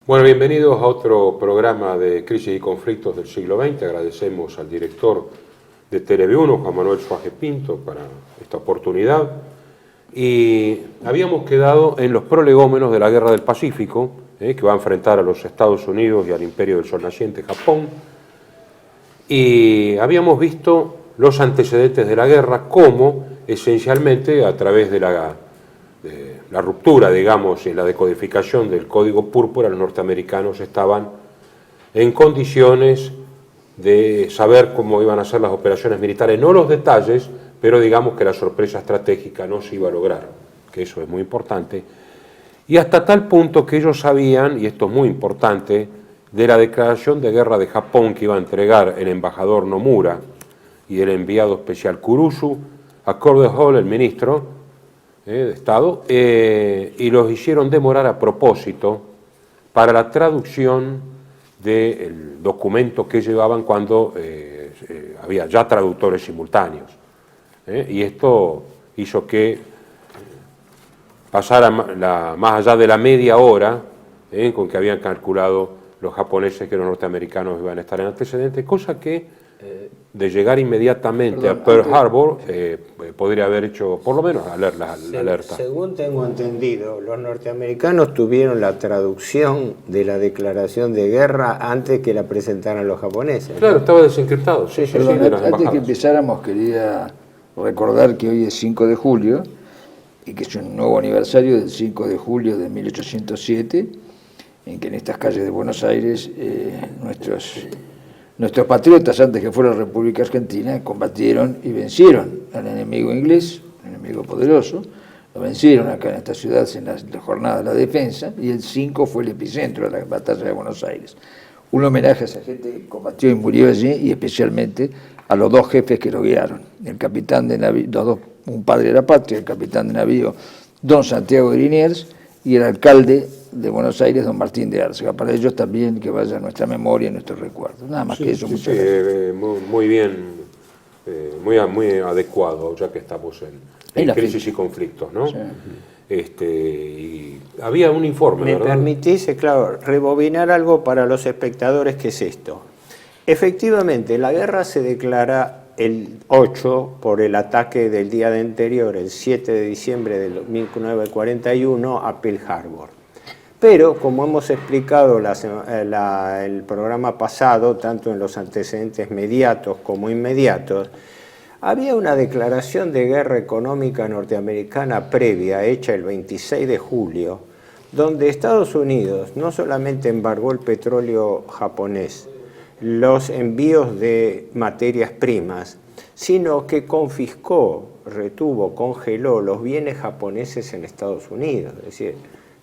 Bueno, bienvenidos a otro programa de Crisis y Conflictos del siglo XX. Agradecemos al director de Tele1, Juan Manuel Suárez Pinto, para esta oportunidad. Y habíamos quedado en los prolegómenos de la Guerra del Pacífico, que va a enfrentar a los Estados Unidos y al Imperio del Sol Naciente, Japón. Y habíamos visto los antecedentes de la guerra, cómo esencialmente a través de la ruptura, digamos, y la decodificación del Código Púrpura, los norteamericanos estaban en condiciones de saber cómo iban a ser las operaciones militares, no los detalles, pero digamos que la sorpresa estratégica no se iba a lograr, que eso es muy importante, y hasta tal punto que ellos sabían, y esto es muy importante, de la declaración de guerra de Japón que iba a entregar el embajador Nomura y el enviado especial Kurusu a Cordell Hull, el ministro de Estado, y los hicieron demorar a propósito para la traducción del documento que llevaban cuando había ya traductores simultáneos. Y esto hizo que pasara más allá de la media hora con que habían calculado los japoneses que los norteamericanos iban a estar en antecedentes, cosa que de llegar inmediatamente a Pearl Harbor podría haber hecho por lo menos la alerta. Según tengo entendido, los norteamericanos tuvieron la traducción de la declaración de guerra antes que la presentaran los japoneses. Claro, estaba desencriptado. Sí, Perdón, antes que empezáramos quería recordar que hoy es 5 de julio y que es un nuevo aniversario del 5 de julio de 1807, en que en estas calles de Buenos Aires nuestros patriotas, antes que fuera la República Argentina, combatieron y vencieron al enemigo inglés, un enemigo poderoso. Lo vencieron acá en esta ciudad en la jornada de la defensa, y el 5 fue el epicentro de la batalla de Buenos Aires. Un homenaje a esa gente que combatió y murió allí, y especialmente a los dos jefes que lo guiaron, el capitán de navío, un padre de la patria, el capitán de navío don Santiago de Liniers, y el alcalde de Buenos Aires, don Martín de Árcega. Para ellos también que vaya a nuestra memoria y nuestros recuerdos. Nada más que eso. Muy bien, muy adecuado, ya que estamos en crisis y conflictos, ¿no? Sí. Y había un informe, ¿Me permitís, claro, rebobinar algo para los espectadores? ¿Qué es esto? Efectivamente, la guerra se declara el 8 por el ataque del día anterior, el 7 de diciembre de 1941, a Pearl Harbor. Pero, como hemos explicado el programa pasado, tanto en los antecedentes mediatos como inmediatos, había una declaración de guerra económica norteamericana previa, hecha el 26 de julio, donde Estados Unidos no solamente embargó el petróleo japonés, los envíos de materias primas, sino que confiscó, retuvo, congeló los bienes japoneses en Estados Unidos. Es decir,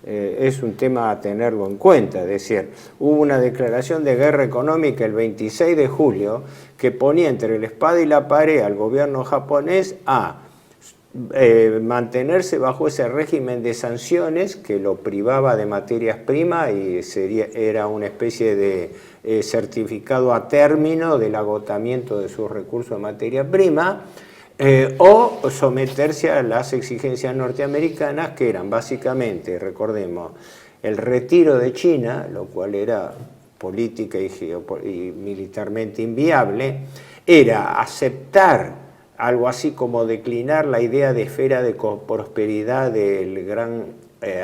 es un tema a tenerlo en cuenta. Es decir, hubo una declaración de guerra económica el 26 de julio que ponía entre la espada y la pared al gobierno japonés a mantenerse bajo ese régimen de sanciones que lo privaba de materias primas y era una especie de certificado a término del agotamiento de sus recursos de materia prima, o someterse a las exigencias norteamericanas, que eran básicamente, recordemos, el retiro de China, lo cual era política y militarmente inviable, era aceptar algo así como declinar la idea de esfera de prosperidad del gran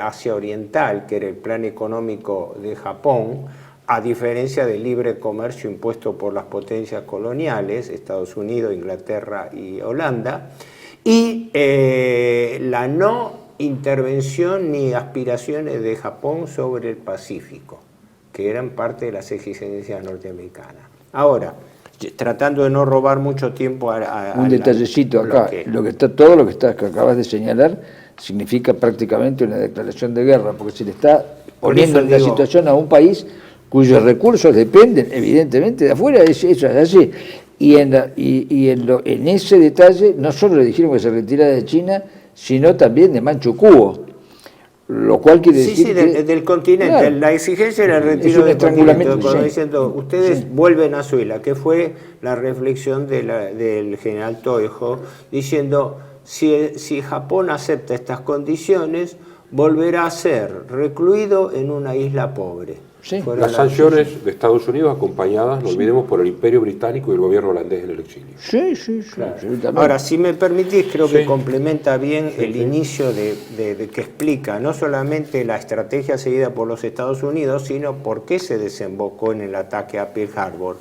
Asia Oriental, que era el plan económico de Japón, a diferencia del libre comercio impuesto por las potencias coloniales, Estados Unidos, Inglaterra y Holanda, y la no intervención ni aspiraciones de Japón sobre el Pacífico, que eran parte de las exigencias norteamericanas. Ahora, tratando de no robar mucho tiempo un detallecito acá, todo lo que acabas de señalar significa prácticamente una declaración de guerra, porque se le está poniendo en la situación a un país cuyos recursos dependen evidentemente de afuera. Eso es así. Y en ese detalle no solo le dijeron que se retirara de China, sino también de Manchukuo, lo cual quiere decir del continente. Claro, la exigencia era el retiro del continente, diciendo, ustedes vuelven a Venezuela, que fue la reflexión del general Tojo, diciendo, si Japón acepta estas condiciones, volverá a ser recluido en una isla pobre. Sí. Fueron Las sanciones de Estados Unidos acompañadas, no olvidemos, por el Imperio Británico y el gobierno holandés en el exilio. Sí, absolutamente. Ahora, si me permitís, creo Sí. que complementa bien Sí, el sí. inicio de que explica no solamente la estrategia seguida por los Estados Unidos, sino por qué se desembocó en el ataque a Pearl Harbor.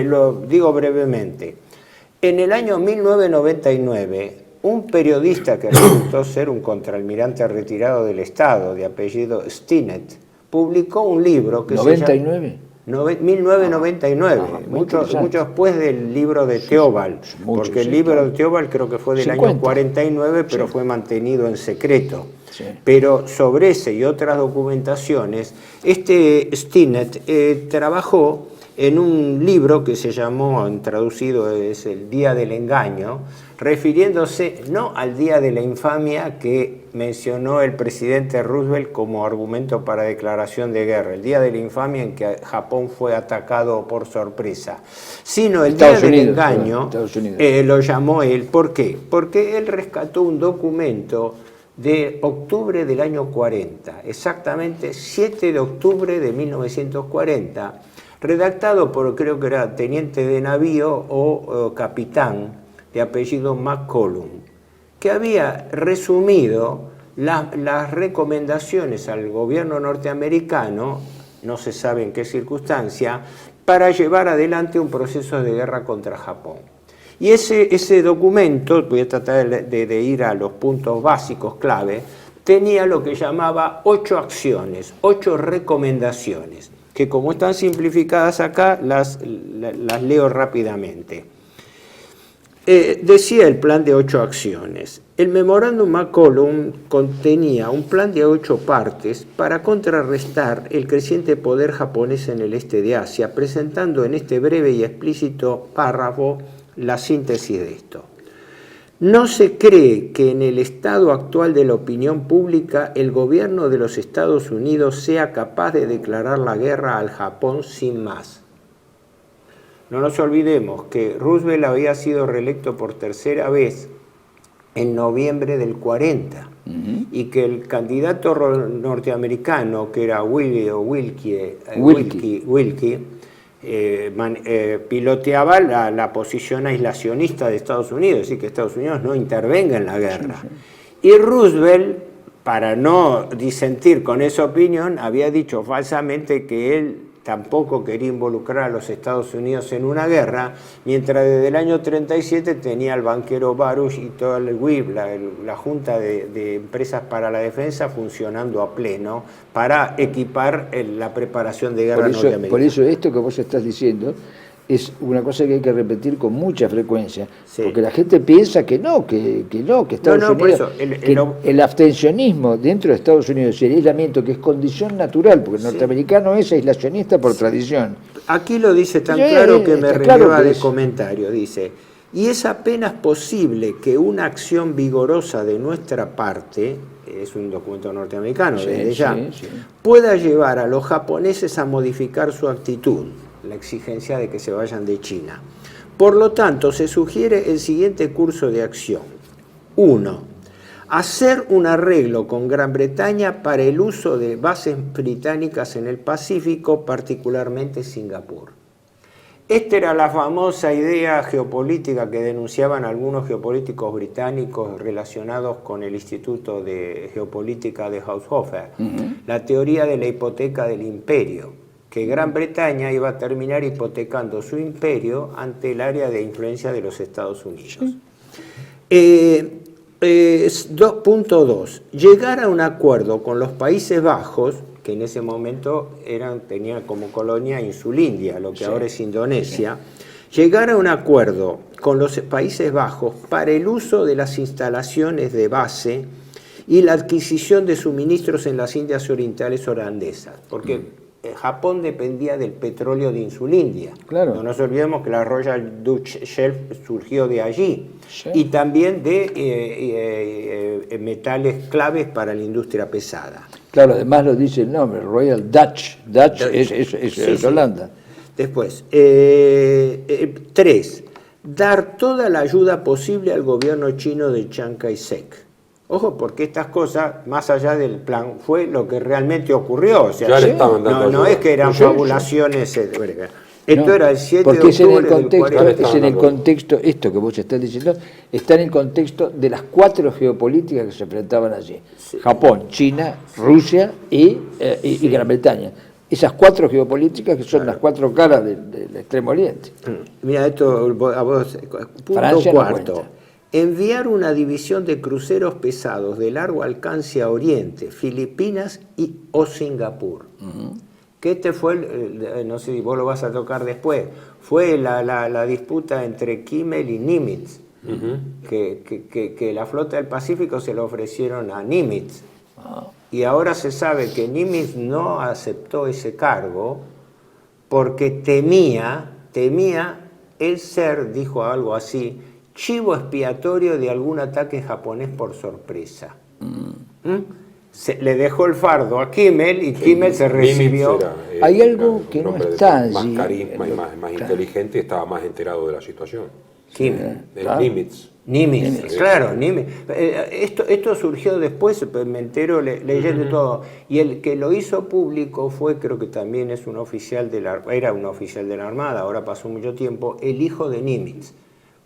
Lo digo brevemente. En el año 1999, un periodista que resultó ser un contraalmirante retirado del Estado, de apellido Stinnett, publicó un libro que 99. 1999, muy mucho interesante. después del libro de Theobald, mucho, porque el sí, libro claro. de Theobald creo que fue del 50. año 49, pero Sí. fue mantenido en secreto. Sí. Pero sobre ese y otras documentaciones, este Stinnett trabajó en un libro que se llamó, en traducido es El Día del Engaño, refiriéndose no al Día de la Infamia que mencionó el presidente Roosevelt como argumento para declaración de guerra, el Día de la Infamia en que Japón fue atacado por sorpresa, sino el Estados Día del Unidos, Engaño, Estados Unidos. lo llamó él. ¿Por qué? Porque él rescató un documento de octubre del año 40, exactamente 7 de octubre de 1940, redactado por, creo que era teniente de navío o capitán de apellido McCollum, que había resumido las recomendaciones al gobierno norteamericano, no se sabe en qué circunstancia, para llevar adelante un proceso de guerra contra Japón. Y ese documento, voy a tratar de ir a los puntos básicos clave, tenía lo que llamaba 8 acciones, 8 recomendaciones, que como están simplificadas acá, las leo rápidamente. Decía el plan de 8 acciones. El memorándum McCollum contenía un plan de 8 partes para contrarrestar el creciente poder japonés en el este de Asia, presentando en este breve y explícito párrafo la síntesis de esto. No se cree que en el estado actual de la opinión pública el gobierno de los Estados Unidos sea capaz de declarar la guerra al Japón sin más. No nos olvidemos que Roosevelt había sido reelecto por tercera vez en noviembre del 40 y que el candidato norteamericano, que era Wilkie, piloteaba la posición aislacionista de Estados Unidos, es decir, que Estados Unidos no intervenga en la guerra. Y Roosevelt, para no disentir con esa opinión, había dicho falsamente que él tampoco quería involucrar a los Estados Unidos en una guerra, mientras desde el año 37 tenía al banquero Baruch y todo el WIB, la Junta de Empresas para la Defensa, funcionando a pleno para equipar la preparación de guerra norteamericana. Por eso esto que vos estás diciendo es una cosa que hay que repetir con mucha frecuencia, Sí. porque la gente piensa que Estados No, por Unidos, eso, el abstencionismo dentro de Estados Unidos y el aislamiento, que es condición natural, porque el norteamericano es aislacionista por tradición. Aquí lo dice tan Sí, claro que me está claro releva que de es. comentario, dice, y es apenas posible que una acción vigorosa de nuestra parte, es un documento norteamericano Sí, desde ya, sí. pueda llevar a los japoneses a modificar su actitud, la exigencia de que se vayan de China. Por lo tanto, se sugiere el siguiente curso de acción. 1. Hacer un arreglo con Gran Bretaña para el uso de bases británicas en el Pacífico, particularmente Singapur. Esta era la famosa idea geopolítica que denunciaban algunos geopolíticos británicos relacionados con el Instituto de Geopolítica de Haushofer, la teoría de la hipoteca del imperio, que Gran Bretaña iba a terminar hipotecando su imperio ante el área de influencia de los Estados Unidos. 2.2. Llegar a un acuerdo con los Países Bajos, que en ese momento tenían como colonia Insulindia, lo que ahora es Indonesia, llegar a un acuerdo con los Países Bajos para el uso de las instalaciones de base y la adquisición de suministros en las Indias Orientales holandesas, porque Japón dependía del petróleo de Insulindia. Claro. No nos olvidemos que la Royal Dutch Shell surgió de allí. Sí. Y también de metales claves para la industria pesada. Claro, además lo dice el nombre, Royal Dutch. Dutch es Sí, sí. Holanda. Después, 3. Dar toda la ayuda posible al gobierno chino de Chiang Kai-shek. Ojo, porque estas cosas, más allá del plan, fue lo que realmente ocurrió. O sea, Ya le estaban dando no ayuda. es que eran Sí, fabulaciones. Esto No, era el 7 porque de es en el octubre del contexto, 40. es en el contexto, esto que vos estás diciendo, está en el contexto de las 4 geopolíticas que se enfrentaban allí. Japón, China, Rusia y Gran Bretaña. Esas 4 geopolíticas que son las 4 caras del Extremo Oriente. Mira, esto a vos, punto Francia no cuarto. cuenta. Enviar una división de cruceros pesados de largo alcance a Oriente, Filipinas o Singapur. Que este fue, no sé si vos lo vas a tocar después, fue la disputa entre Kimmel y Nimitz, que la flota del Pacífico se lo ofrecieron a Nimitz. Y ahora se sabe que Nimitz no aceptó ese cargo porque temía el ser, dijo algo así, chivo expiatorio de algún ataque japonés por sorpresa. Le dejó el fardo a Kimmel y Kimmel se recibió. Hay algo que no está allí. Más carisma y más inteligente, estaba más enterado de la situación. Kimmel. El Nimitz. Nimitz, claro, Nimitz. Esto surgió después, me entero leyendo todo. Y el que lo hizo público fue, creo que también es un oficial era un oficial de la Armada, ahora pasó mucho tiempo, el hijo de Nimitz.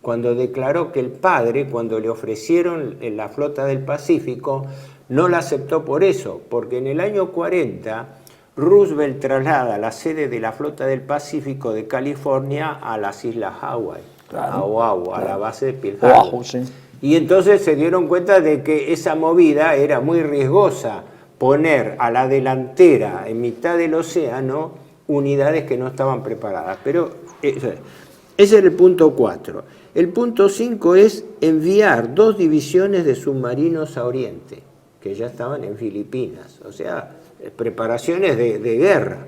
Cuando declaró que el padre, cuando le ofrecieron la flota del Pacífico, no la aceptó por eso, porque en el año 40 Roosevelt traslada la sede de la flota del Pacífico de California a las islas Hawái, a Oahu, a la base de Pearl Harbor. Oahu, sí. Y entonces se dieron cuenta de que esa movida era muy riesgosa, poner a la delantera en mitad del océano unidades que no estaban preparadas. Pero ese era el punto 4. El punto 5 es enviar 2 divisiones de submarinos a Oriente, que ya estaban en Filipinas, o sea, preparaciones de guerra,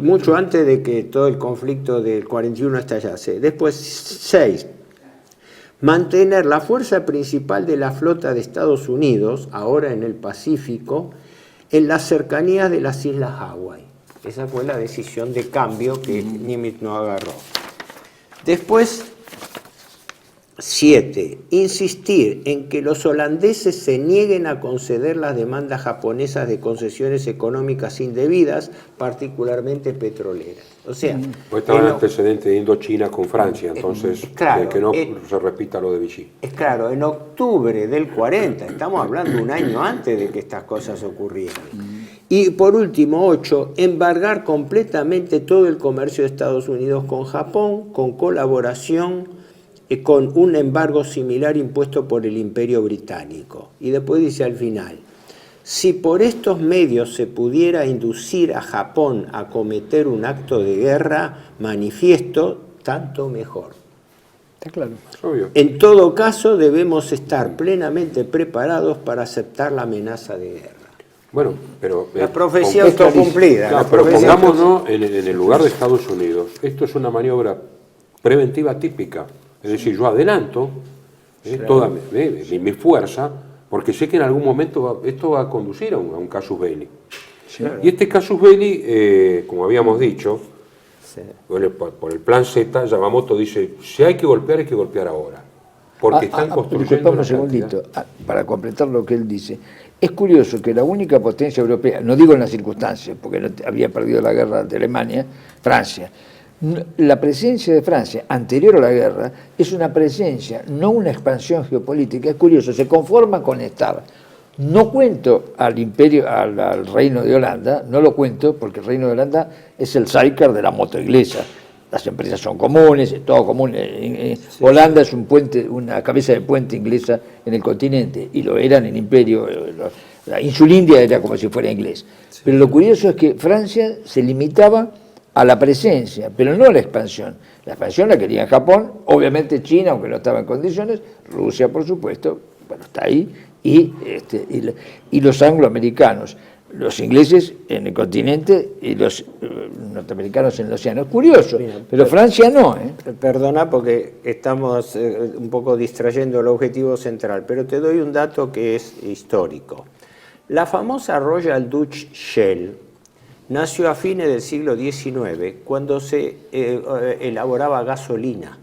mucho antes de que todo el conflicto del 41 estallase. Después, 6. Mantener la fuerza principal de la flota de Estados Unidos, ahora en el Pacífico, en las cercanías de las islas Hawái. Esa fue la decisión de cambio que Nimitz no agarró. Después, 7. Insistir en que los holandeses se nieguen a conceder las demandas japonesas de concesiones económicas indebidas, particularmente petroleras. O sea, Pues estaba el antecedente de Indochina con Francia, entonces claro, que no se repita lo de Vichy. es claro, en octubre del 40, estamos hablando un año antes de que estas cosas ocurrieran. Y por último, 8, embargar completamente todo el comercio de Estados Unidos con Japón, con colaboración con un embargo similar impuesto por el Imperio Británico. Y después dice al final, si por estos medios se pudiera inducir a Japón a cometer un acto de guerra manifiesto, tanto mejor. Está claro. Obvio. En todo caso, debemos estar plenamente preparados para aceptar la amenaza de guerra. Bueno, pero... La profecía autocumplida. Claro, pero pongámonos en el lugar de Estados Unidos. Esto es una maniobra preventiva típica. Es decir, yo adelanto toda mi fuerza, porque sé que en algún momento esto va a conducir a un casus belli. Claro. Y este casus belli, como habíamos dicho, por el plan Z, Yamamoto dice, si hay que golpear ahora. Porque están construyendo... Un segundito, para completar lo que él dice. Es curioso que la única potencia europea, no digo en las circunstancias, porque no había perdido la guerra de Alemania, Francia. La presencia de Francia anterior a la guerra es una presencia, no una expansión geopolítica. Es curioso, se conforma con estar. No cuento al imperio, al reino de Holanda, no lo cuento porque el reino de Holanda es el sidecar de la moto inglesa. Las empresas son comunes, es todo común. Holanda es un puente, una cabeza de puente inglesa en el continente, y lo era en el imperio. La Insulindia era como si fuera inglés. Pero lo curioso es que Francia se limitaba a la presencia, pero no a la expansión. La expansión la quería Japón, obviamente China, aunque no estaba en condiciones, Rusia, por supuesto, bueno, está ahí, y los angloamericanos, los ingleses en el continente y los norteamericanos en el océano. Es curioso, pero Francia no. Perdona porque estamos un poco distrayendo el objetivo central, pero te doy un dato que es histórico. La famosa Royal Dutch Shell nació a fines del siglo XIX, cuando se elaboraba gasolina.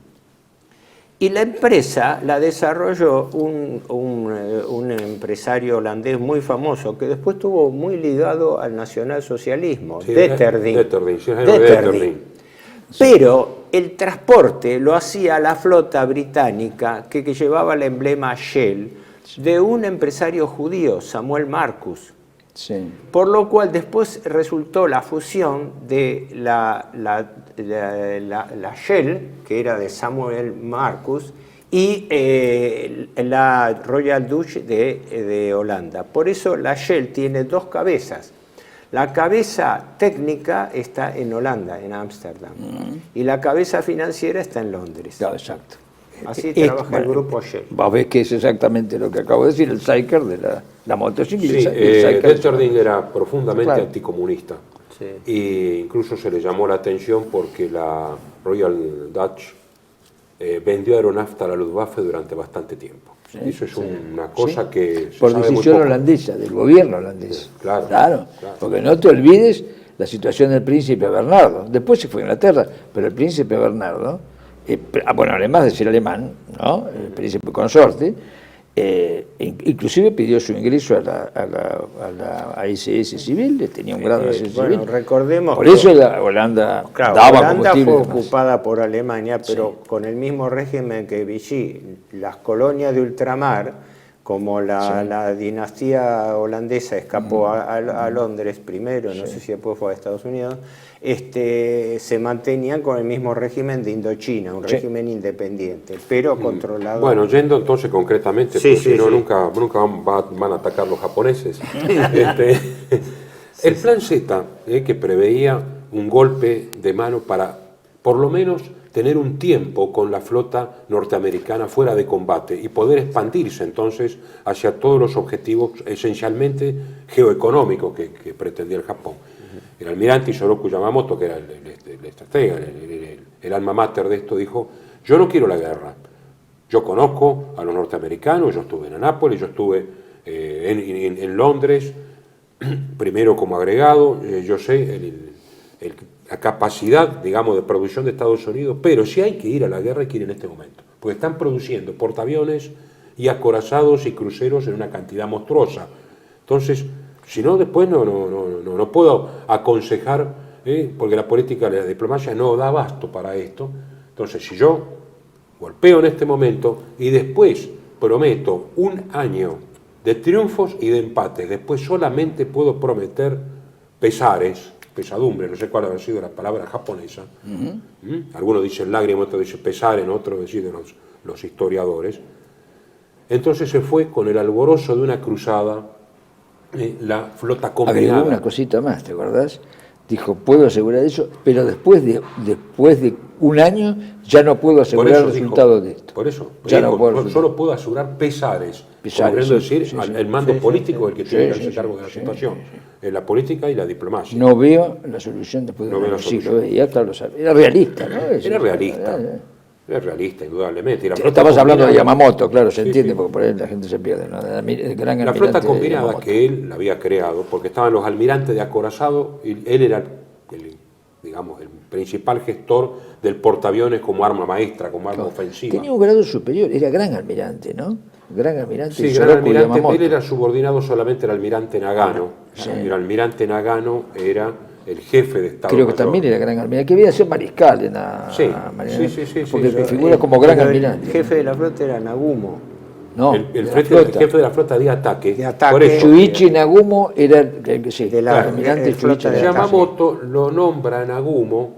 Y la empresa la desarrolló un empresario holandés muy famoso que después estuvo muy ligado al nacionalsocialismo, Sí, Detterding. Detterding. Pero el transporte lo hacía la flota británica que llevaba el emblema Shell de un empresario judío, Samuel Marcus. Sí. Por lo cual después resultó la fusión de la Shell, que era de Samuel Marcus, y la Royal Dutch de Holanda. Por eso la Shell tiene dos cabezas. La cabeza técnica está en Holanda, en Ámsterdam, y la cabeza financiera está en Londres. Claro, exacto. Así trabaja el grupo Shell. Vos ves que es exactamente lo que acabo de decir, el Cyker de la motocicleta. Sí, Detterding era profundamente Claro. anticomunista. Sí. E incluso se le llamó la atención porque la Royal Dutch vendió aeronafta a la Luftwaffe durante bastante tiempo. Sí, Eso es sí. una cosa que se Por sabe muy decisión poco. holandesa, del gobierno holandés. Sí, claro. Porque no te olvides la situación del príncipe Bernardo. Después se fue a Inglaterra, pero el príncipe Bernardo, bueno, además de ser alemán, ¿no? El príncipe consorte, inclusive pidió su ingreso a la ICS civil, tenía un grado de ICS Bueno, civil. recordemos Por que- eso la Holanda Claro, daba Holanda combustible. fue y demás. ocupada por Alemania, pero con el mismo régimen que Vichy. Las colonias de ultramar, como la dinastía holandesa escapó a Londres primero, no sé si después fue a Estados Unidos, se mantenían con el mismo régimen de Indochina, un régimen independiente, pero controlado. Bueno, yendo entonces concretamente, Sí, porque sí, si no sí. nunca van a atacar los japoneses. El plan Z, que preveía un golpe de mano para, por lo menos, tener un tiempo con la flota norteamericana fuera de combate y poder expandirse entonces hacia todos los objetivos esencialmente geoeconómicos que pretendía el Japón. El almirante Isoroku Yamamoto, que era el estratega, el alma mater de esto, dijo: yo no quiero la guerra, yo conozco a los norteamericanos, yo estuve en Anápolis, yo estuve en Londres, primero como agregado, yo sé la capacidad, digamos, de producción de Estados Unidos, pero si hay que ir a la guerra hay que ir en este momento, porque están produciendo portaaviones y acorazados y cruceros en una cantidad monstruosa. Entonces, si no, después no puedo aconsejar, porque la política y la diplomacia no da abasto para esto. Entonces, si yo golpeo en este momento y después prometo un año de triunfos y de empates, después solamente puedo prometer pesadumbre, no sé cuál habrá sido la palabra japonesa. Algunos dicen lágrimas, otros dicen pesar, en otros deciden los historiadores. Entonces se fue con el alborozo de una cruzada, la flota combinada. Agregó una cosita más, ¿te acordás? Dijo, puedo asegurar eso, pero después de un año ya no puedo asegurar el resultado de esto. Por eso, Ya no puedo solo puedo asegurar pesares, Pesares, queriendo sí, decir, sí, sí. el mando político el que tiene que hacerse sí, cargo de la sí, situación, sí, en la política y la diplomacia. No veo la solución después de No veo la un siglo. solución. Ya claro, era realista, ¿no? Era realista. Era realista, indudablemente. Y la flota Estamos hablando de combinada- Yamamoto, claro, se Sí, entiende, sí. porque por ahí la gente se pierde, ¿no? El gran La almirante flota combinada Yamamoto. que él la había creado, porque estaban los almirantes de acorazado, y él era digamos, el principal gestor del portaaviones como arma maestra, como arma ofensiva. Tenía un grado superior, era gran almirante, ¿no? Gran almirante. Sí, Isoroku gran almirante. Yamamoto. Él era subordinado solamente al almirante Nagano. Sí. El almirante Nagano era el jefe de Estado Creo que Mayor. también era gran almirante, que había sido mariscal en la Sí, Marina, sí, porque sí. figura como gran Pero almirante. El jefe de la flota era Nagumo. No, El de la jefe de la flota de ataque. De ataque. Por eso, Shuichi Nagumo era el que sí, De la- el almirante el flota Shuichi de Nagumo. Yamamoto lo nombra a Nagumo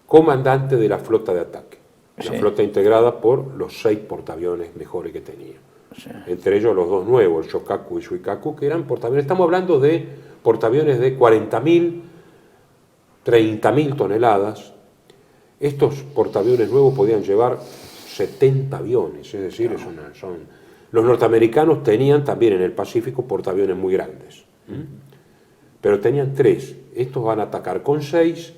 comandante de la flota de ataque. La Sí. flota integrada por los 6 portaaviones mejores que tenía. Entre ellos los 2 nuevos, el Shokaku y Shuikaku, que eran portaaviones. Estamos hablando de portaaviones de 40.000, 30.000 toneladas. Estos portaaviones nuevos podían llevar 70 aviones, es decir, los norteamericanos tenían también en el Pacífico portaaviones muy grandes, pero tenían 3. Estos van a atacar con 6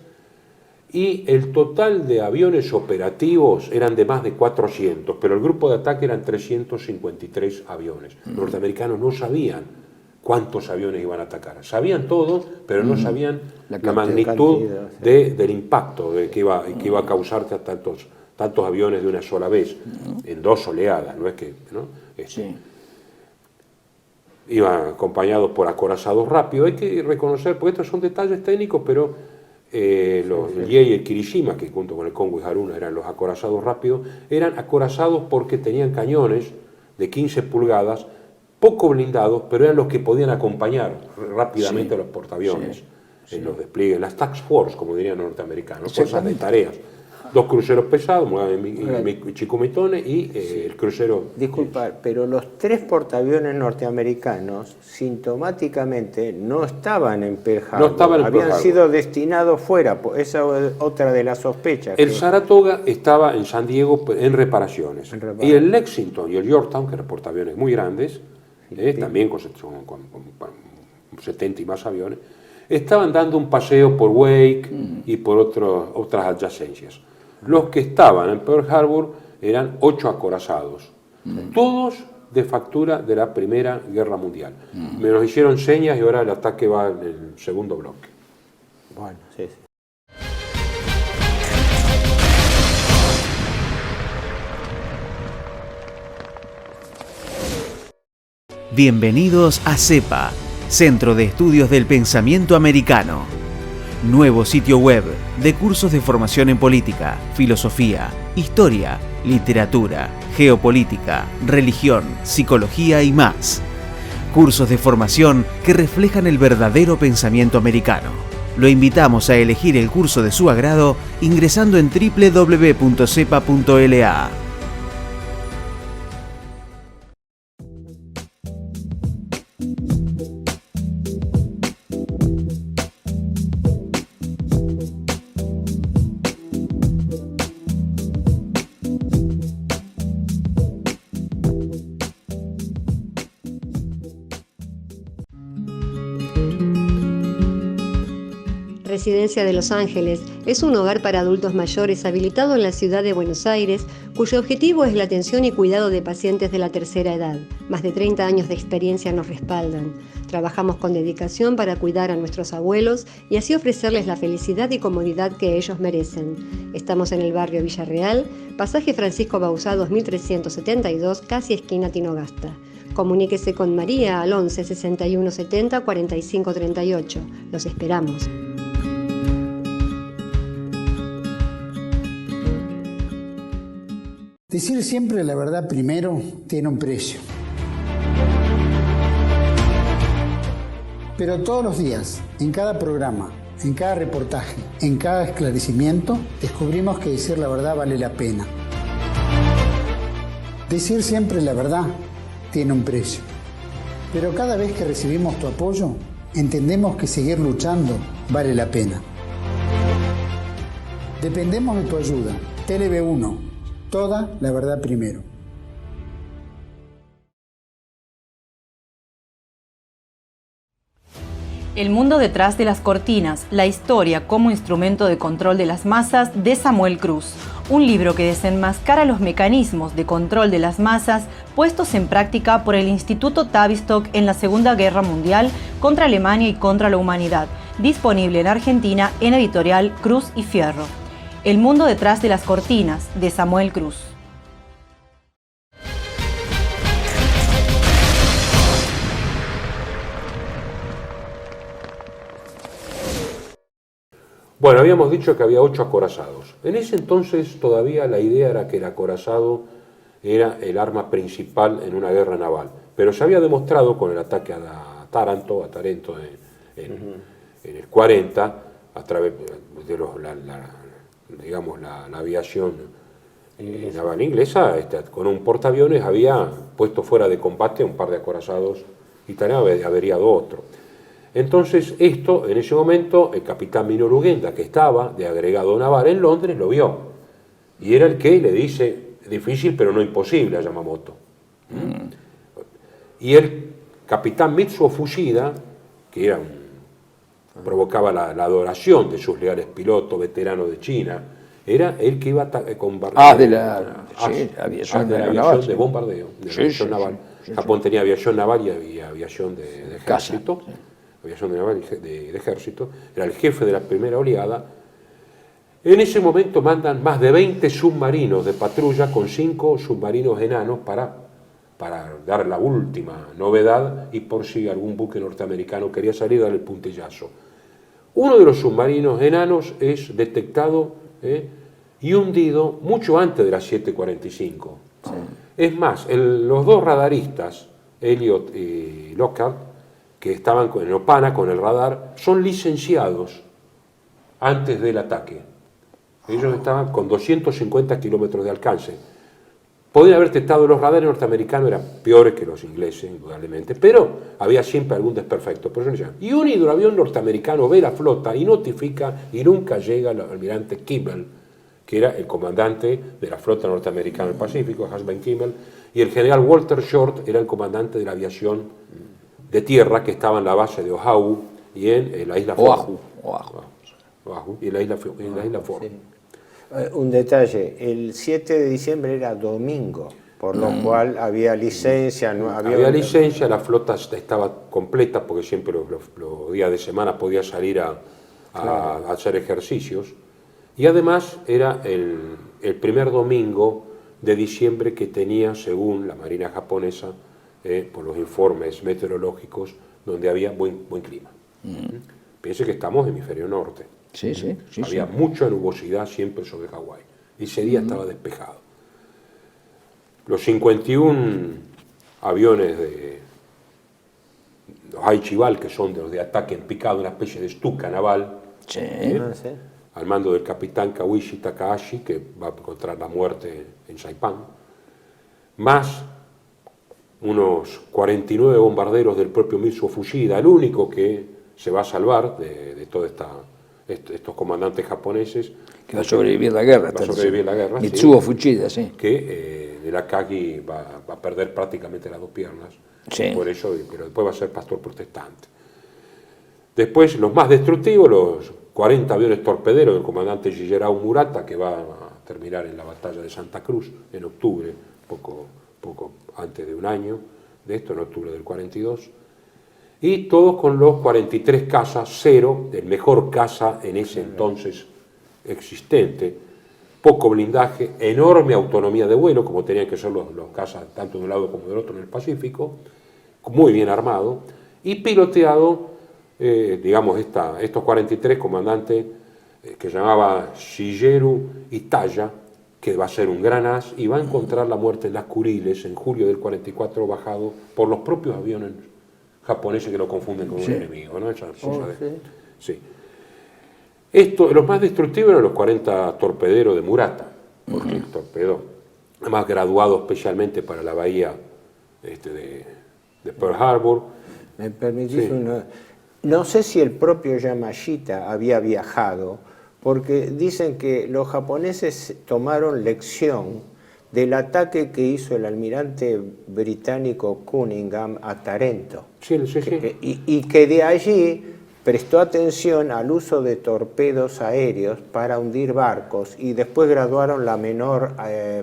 y el total de aviones operativos eran de más de 400, pero el grupo de ataque eran 353 aviones. Los norteamericanos no sabían cuántos aviones iban a atacar. Sabían todo, pero no sabían la magnitud cantidad, sí. del impacto que iba a causar tantos aviones de una sola vez, en 2 oleadas, no es que... ¿no? Sí. Iban acompañados por acorazados rápidos. Hay que reconocer, porque estos son detalles técnicos, pero el Hiei y el Kirishima, que junto con el Kongo y Haruna eran los acorazados rápidos, eran acorazados porque tenían cañones de 15 pulgadas, poco blindados, pero eran los que podían acompañar rápidamente a los portaaviones en los despliegues, las task force, como dirían los norteamericanos, fuerzas de tareas. 2 cruceros pesados, Chikumitone y el crucero... Disculpa, pero los 3 portaaviones norteamericanos sintomáticamente no estaban en Pearl Harbor, No estaban en Pearl habían Harbor. sido destinados fuera, esa es otra de las sospechas. El Saratoga estaba en San Diego en reparaciones. Y el Lexington y el Yorktown, que eran portaaviones muy grandes, también con 70 y más aviones, estaban dando un paseo por Wake y por otras adyacencias. Los que estaban en Pearl Harbor eran 8 acorazados, todos de factura de la Primera Guerra Mundial. Me nos hicieron señas y ahora el ataque va en el segundo bloque. Bueno, sí, sí. Bienvenidos a CEPA, Centro de Estudios del Pensamiento Americano. Nuevo sitio web de cursos de formación en política, filosofía, historia, literatura, geopolítica, religión, psicología y más. Cursos de formación que reflejan el verdadero pensamiento americano. Lo invitamos a elegir el curso de su agrado ingresando en www.cepa.la. Residencia de Los Ángeles es un hogar para adultos mayores habilitado en la ciudad de Buenos Aires, cuyo objetivo es la atención y cuidado de pacientes de la tercera edad. Más de 30 años de experiencia nos respaldan. Trabajamos con dedicación para cuidar a nuestros abuelos y así ofrecerles la felicidad y comodidad que ellos merecen. Estamos en el barrio Villarreal, pasaje Francisco Bauzá 2372, casi esquina Tinogasta. Comuníquese con María al 11 61 70 45 38. Los esperamos. Decir siempre la verdad primero tiene un precio. Pero todos los días, en cada programa, en cada reportaje, en cada esclarecimiento, descubrimos que decir la verdad vale la pena. Decir siempre la verdad tiene un precio. Pero cada vez que recibimos tu apoyo, entendemos que seguir luchando vale la pena. Dependemos de tu ayuda. TLB1. Toda la verdad primero. El mundo detrás de las cortinas, la historia como instrumento de control de las masas de Samuel Cruz. Un libro que desenmascara los mecanismos de control de las masas puestos en práctica por el Instituto Tavistock en la Segunda Guerra Mundial contra Alemania y contra la humanidad. Disponible en Argentina en editorial Cruz y Fierro. El mundo detrás de las cortinas, de Samuel Cruz. Bueno, habíamos dicho que había 8 acorazados. En ese entonces todavía la idea era que el acorazado era el arma principal en una guerra naval. Pero se había demostrado con el ataque a Tarento en el 40, a través de la aviación naval inglesa, con un portaaviones había puesto fuera de combate a un par de acorazados italianos, había averiado otro. Entonces esto, en ese momento, el capitán Minoru Genda, que estaba de agregado naval en Londres, lo vio. Y era el que le dice, difícil pero no imposible a Yamamoto. Y el capitán Mitsuo Fushida, que era provocaba la adoración de sus leales pilotos veteranos de China, era el que iba a combatir de la aviación de bombardeo, de la aviación naval. Japón tenía aviación naval y había aviación de ejército. Aviación naval de ejército, era el jefe de la primera oleada, En ese momento mandan más de 20 submarinos de patrulla con 5 submarinos enanos para dar la última novedad y por si algún buque norteamericano quería salir a dar el puntillazo. Uno de los submarinos enanos es detectado y hundido mucho antes de las 7:45. Sí. Es más, los dos radaristas, Elliot y Lockhart, que estaban en Opana con el radar, son licenciados antes del ataque. Ellos estaban con 250 kilómetros de alcance. Podían haber testado los radares norteamericanos, eran peores que los ingleses, indudablemente, pero había siempre algún desperfecto. Y un hidroavión norteamericano ve la flota y notifica, y nunca llega el almirante Kimmel, que era el comandante de la flota norteamericana del Pacífico, Husband Kimmel, y el general Walter Short era el comandante de la aviación de tierra que estaba en la base de Oahu y en la isla Ford. Oahu y en la isla Ford. Sí. Un detalle, el 7 de diciembre era domingo, por lo cual había licencia. No, había licencia, la flota estaba completa porque siempre los días de semana podía salir a hacer ejercicios. Y además era el primer domingo de diciembre que tenía, según la Marina japonesa, por los informes meteorológicos, donde había buen clima. Piense que estamos en hemisferio norte. Sí. Había mucha nubosidad siempre sobre Hawái. Ese día estaba despejado. Los 51 aviones de los Aichival, que son de los de ataque en picado, una especie de Stuka naval, al mando del capitán Kawishi Takahashi, que va a encontrar la muerte en Saipán, más unos 49 bombarderos del propio Mitsuo Fuchida, el único que se va a salvar de toda estos comandantes japoneses. Que va a sobrevivir la guerra. Mitsuo Fuchida, sí. Que el Akagi va a perder prácticamente las dos piernas. Sí. Por eso, pero después va a ser pastor protestante. Después, los más destructivos, los 40 aviones torpederos del comandante Shigeru Murata, que va a terminar en la batalla de Santa Cruz en octubre, poco antes de un año de esto, en octubre del 42. Y todos con los 43 cazas cero, el mejor caza en ese entonces existente, poco blindaje, enorme autonomía de vuelo, como tenían que ser los cazas tanto de un lado como del otro en el Pacífico, muy bien armado, y piloteado, estos 43 comandantes que llamaba Shigeru Itaya, que va a ser un gran as, y va a encontrar la muerte en las Kuriles en julio del 44, bajado por los propios aviones japoneses que lo confunden con un enemigo, ¿no? Sí. Los más destructivos eran los 40 torpederos de Murata, porque el torpedo, más graduado especialmente para la bahía de Pearl Harbor. ¿Me permitís No sé si el propio Yamashita había viajado, porque dicen que los japoneses tomaron lección del ataque que hizo el almirante británico Cunningham a Tarento. Y que de allí prestó atención al uso de torpedos aéreos para hundir barcos y después graduaron la menor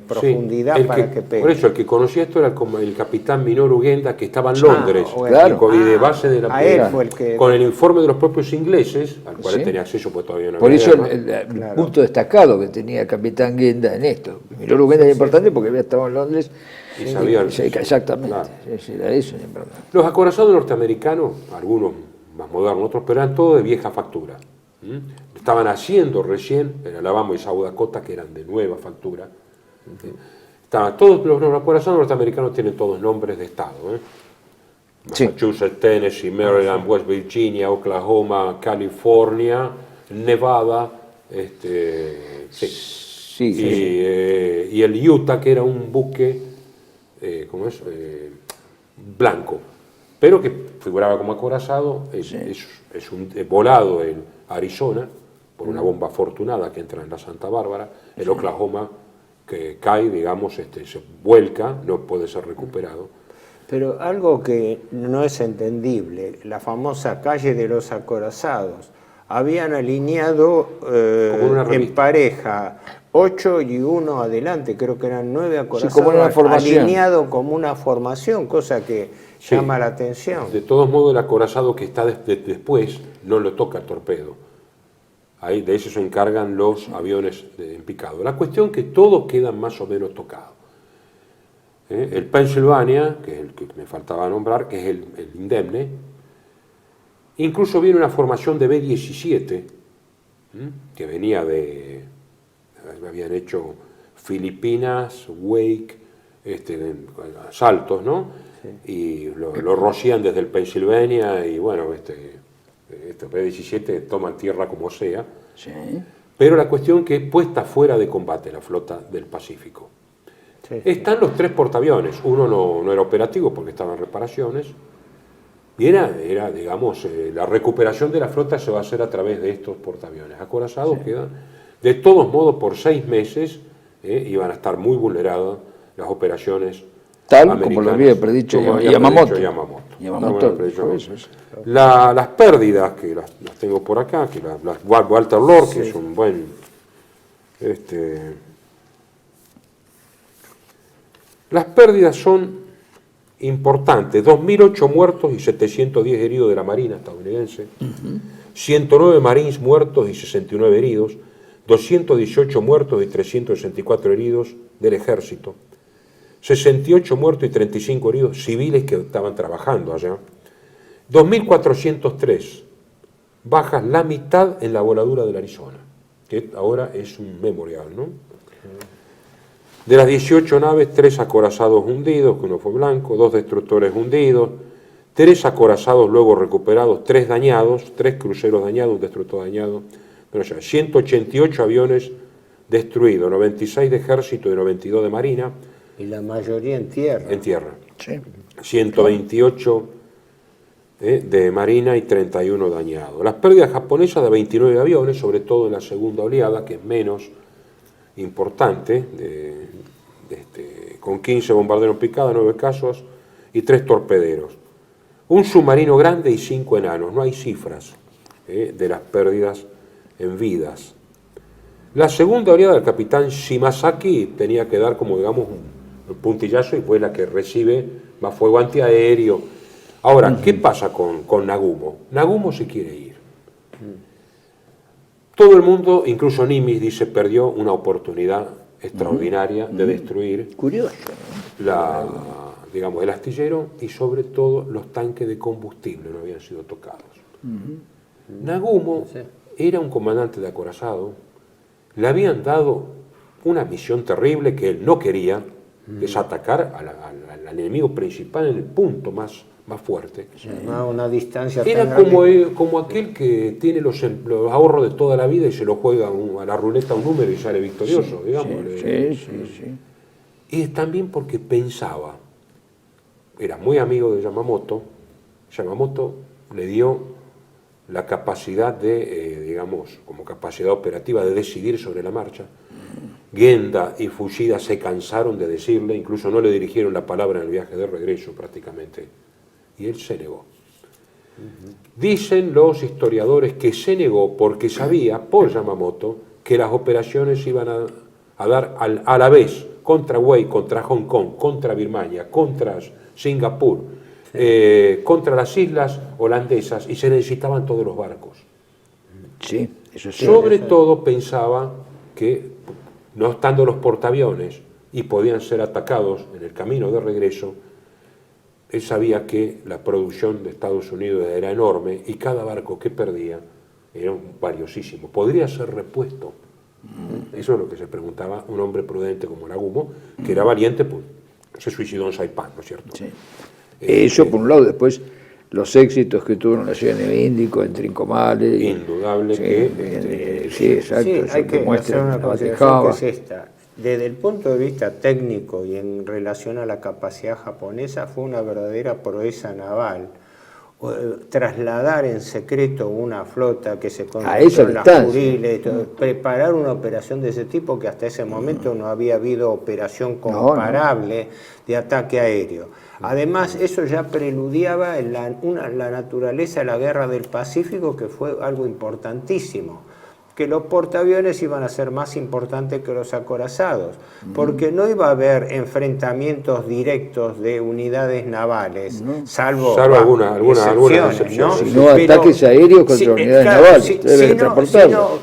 profundidad para que pegue. Por eso, el que conocía esto era el capitán Minoru Genda, que estaba en Londres, de base de la él fue el que... con el informe de los propios ingleses, al cual él tenía acceso, pues todavía no había Por eso el punto destacado que tenía el capitán Genda en esto. Minoru Genda era importante porque había estado en Londres. Y sabían. Exactamente. Claro. Era eso, en verdad. Los acorazados norteamericanos, algunos más modernos, otros, pero eran todos de vieja factura. Estaban haciendo recién en Alabama y South Dakota, que eran de nueva factura. Todos los acorazados norteamericanos tienen todos nombres de estado. Massachusetts, Tennessee, Maryland, West Virginia, Oklahoma, California, Nevada, y el Utah, que era un buque blanco, pero que figuraba como acorazado, es volado en Arizona por una bomba afortunada que entra en la Santa Bárbara, el Oklahoma que cae, se vuelca, no puede ser recuperado. Pero algo que no es entendible, la famosa calle de los acorazados, habían alineado en pareja 8 y 1 adelante, creo que eran 9 acorazados, alineado como una formación, cosa que llama la atención. De todos modos, el acorazado que está después no lo toca el torpedo. Ahí, de eso se encargan los aviones en picado. La cuestión es que todos quedan más o menos tocados. El Pennsylvania, que es el que me faltaba nombrar, que es el indemne, incluso viene una formación de B-17, que venía habían hecho Filipinas, Wake, asaltos, ¿no? Sí. Y lo rocían desde el Pennsylvania y bueno, este B-17 toman tierra como sea. Sí. Pero la cuestión que es puesta fuera de combate la flota del Pacífico. Sí, sí. Están los 3 portaaviones, uno no era operativo porque estaba en reparaciones, y era digamos, la recuperación de la flota se va a hacer a través de estos portaaviones. Acorazados sí. Quedan, de todos modos, por 6 meses iban a estar muy vulneradas las operaciones tal americanas, como lo había predicho Yamamoto. Las pérdidas, que las tengo por acá, que las Walter Lord, sí. Que es un buen... Las pérdidas son importantes, 2.008 muertos y 710 heridos de la Marina estadounidense, 109 Marines muertos y 69 heridos, 218 muertos y 364 heridos del Ejército, 68 muertos y 35 heridos civiles que estaban trabajando allá, 2.403 bajas, la mitad en la voladura del Arizona, que ahora es un memorial, ¿no? De las 18 naves, 3 acorazados hundidos, que uno fue blanco, 2 destructores hundidos, 3 acorazados luego recuperados, 3 dañados, 3 cruceros dañados, un destructor dañado, pero ya 188 aviones destruidos, 96 de ejército y 92 de marina. Y la mayoría en tierra. En tierra. Sí. 128 de marina y 31 dañados. Las pérdidas japonesas de 29 aviones, sobre todo en la segunda oleada, que es menos importante, con 15 bombarderos picados, 9 casos y 3 torpederos. Un submarino grande y 5 enanos. No hay cifras de las pérdidas en vidas. La segunda oleada del capitán Shimasaki tenía que dar como, digamos, un puntillazo y fue la que recibe más fuego antiaéreo. Ahora, ¿qué pasa con Nagumo? Nagumo se quiere ir. Todo el mundo, incluso Nimitz, dice, perdió una oportunidad extraordinaria de destruir curioso, digamos, el astillero y sobre todo los tanques de combustible no habían sido tocados. Nagumo era un comandante de acorazado, le habían dado una misión terrible que él no quería, que es atacar al enemigo principal en el punto más fuerte. Una distancia era como aquel que tiene los ahorros de toda la vida y se lo juega a la ruleta un número y sale victorioso, sí, digamos. Sí. Y también porque pensaba, era muy amigo de Yamamoto, Yamamoto le dio la capacidad de, digamos, como capacidad operativa de decidir sobre la marcha. Genda y Fushida se cansaron de decirle, incluso no le dirigieron la palabra en el viaje de regreso prácticamente, y él se negó. Dicen los historiadores que se negó porque sabía, por Yamamoto, que las operaciones iban a dar a la vez contra Wei, contra Hong Kong, contra Birmania, contra Singapur, contra las islas holandesas, y se necesitaban todos los barcos. Sí, eso sí. Sobre todo pensaba que, no estando los portaaviones y podían ser atacados en el camino de regreso, él sabía que la producción de Estados Unidos era enorme y cada barco que perdía era valiosísimo. Podría ser repuesto. Eso es lo que se preguntaba un hombre prudente como Nagumo, que era valiente, pues se suicidó en Saipán, ¿no es cierto? Sí. Eso por un lado. Después los éxitos que tuvo en el Océano Índico, en Trincomalee. Indudable que... sí, exacto. Sí, hay que hacer una consideración que es esta. Desde el punto de vista técnico y en relación a la capacidad japonesa, fue una verdadera proeza naval. Trasladar en secreto una flota que se construyó en las Kuriles, preparar una operación de ese tipo que hasta ese momento no había habido operación comparable de ataque aéreo. Además, eso ya preludiaba la naturaleza de la Guerra del Pacífico, que fue algo importantísimo. que los portaaviones iban a ser más importantes que los acorazados, porque no iba a haber enfrentamientos directos de unidades navales, salvo algunas excepciones, ¿no? Sino ataques aéreos contra unidades navales.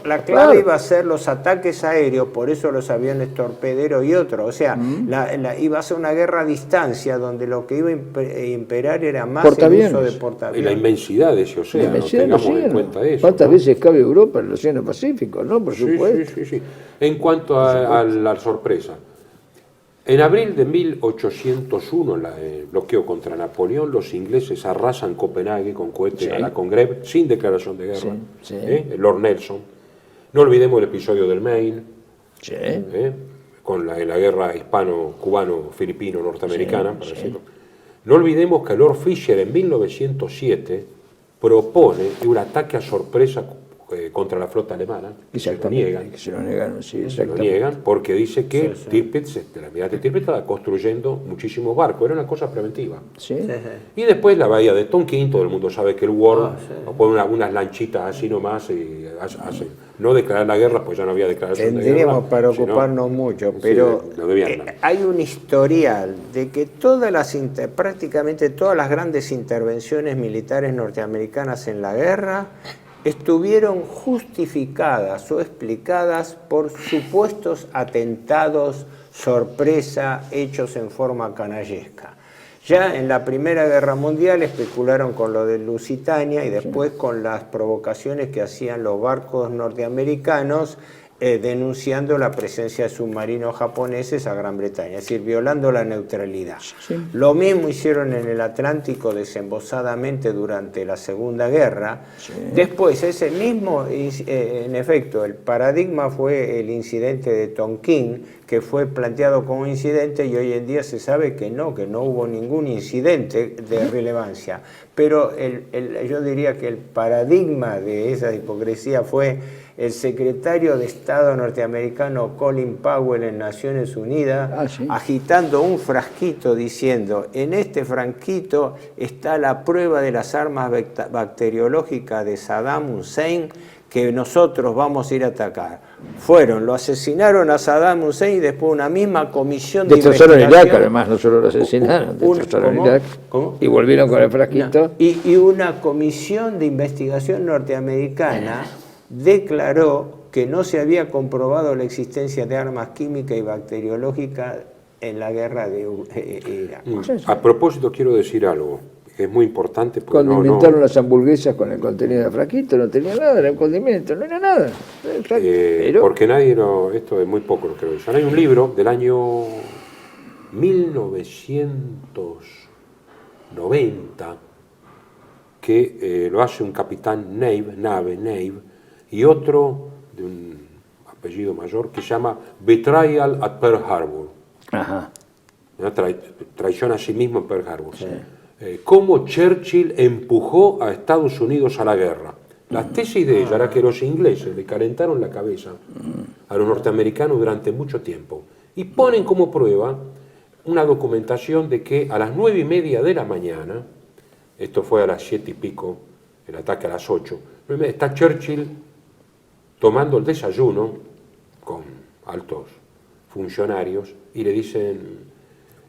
La clave iba a ser los ataques aéreos, por eso los aviones torpederos y otros. O sea, iba a ser una guerra a distancia donde lo que iba a imperar era más el uso de portaaviones. Y la inmensidad de ese océano, tengamos en cuenta eso. ¿Cuántas veces cabe Europa en el Océano Pacífico, no? Por supuesto. Sí. En cuanto a la sorpresa, en abril de 1801, en el bloqueo contra Napoleón, los ingleses arrasan Copenhague con cohetes a la Congreve, sin declaración de guerra. El Lord Nelson. No olvidemos el episodio del Maine, con la guerra hispano-cubano-filipino-norteamericana, para decirlo. No olvidemos que Lord Fisher en 1907 propone un ataque a sorpresa contra la flota alemana, que se lo niegan. Se lo niegan porque dice que el almirante Tirpitz estaba construyendo muchísimos barcos, era una cosa preventiva. Y después la bahía de Tonkin, todo el mundo sabe que el World pone unas lanchitas así nomás y hace, no declarar la guerra, pues ya no había declaración de guerra. Tendríamos para ocuparnos mucho, pero hay un historial de que prácticamente todas las grandes intervenciones militares norteamericanas en la guerra estuvieron justificadas o explicadas por supuestos atentados sorpresa hechos en forma canallesca. Ya en la Primera Guerra Mundial especularon con lo de Lusitania y después con las provocaciones que hacían los barcos norteamericanos denunciando la presencia de submarinos japoneses a Gran Bretaña, es decir, violando la neutralidad. Lo mismo hicieron en el Atlántico desembosadamente durante la Segunda Guerra. Después, ese mismo, en efecto, el paradigma fue el incidente de Tonkin, que fue planteado como incidente y hoy en día se sabe que no hubo ningún incidente de relevancia. Pero yo diría que el paradigma de esa hipocresía fue el secretario de Estado norteamericano Colin Powell en Naciones Unidas, agitando un frasquito diciendo, en este frasquito está la prueba de las armas bacteriológicas de Saddam Hussein que nosotros vamos a ir a atacar. Lo asesinaron a Saddam Hussein y después una misma comisión de investigación. Destrozaron Irak, además, no solo lo asesinaron, destrozaron Irak. Y volvieron con el frasquito. Y una comisión de investigación norteamericana declaró que no se había comprobado la existencia de armas químicas y bacteriológicas en la guerra de Irak. A propósito, quiero decir algo que es muy importante. Cuando inventaron las hamburguesas con el contenido de frasquito, no tenía nada, era un condimento, no era nada. Porque esto es muy poco lo que lo dicen. Hay un libro del año 1990 que lo hace un capitán Nave, y otro de un apellido mayor que se llama Betrayal at Pearl Harbor. Una traición a sí mismo en Pearl Harbor. Cómo Churchill empujó a Estados Unidos a la guerra. La tesis de ella era que los ingleses le calentaron la cabeza a los norteamericanos durante mucho tiempo y ponen como prueba una documentación de que a las 9:30 de la mañana, esto fue a las 7 y pico, el ataque a las 8, está Churchill tomando el desayuno con altos funcionarios y le dicen,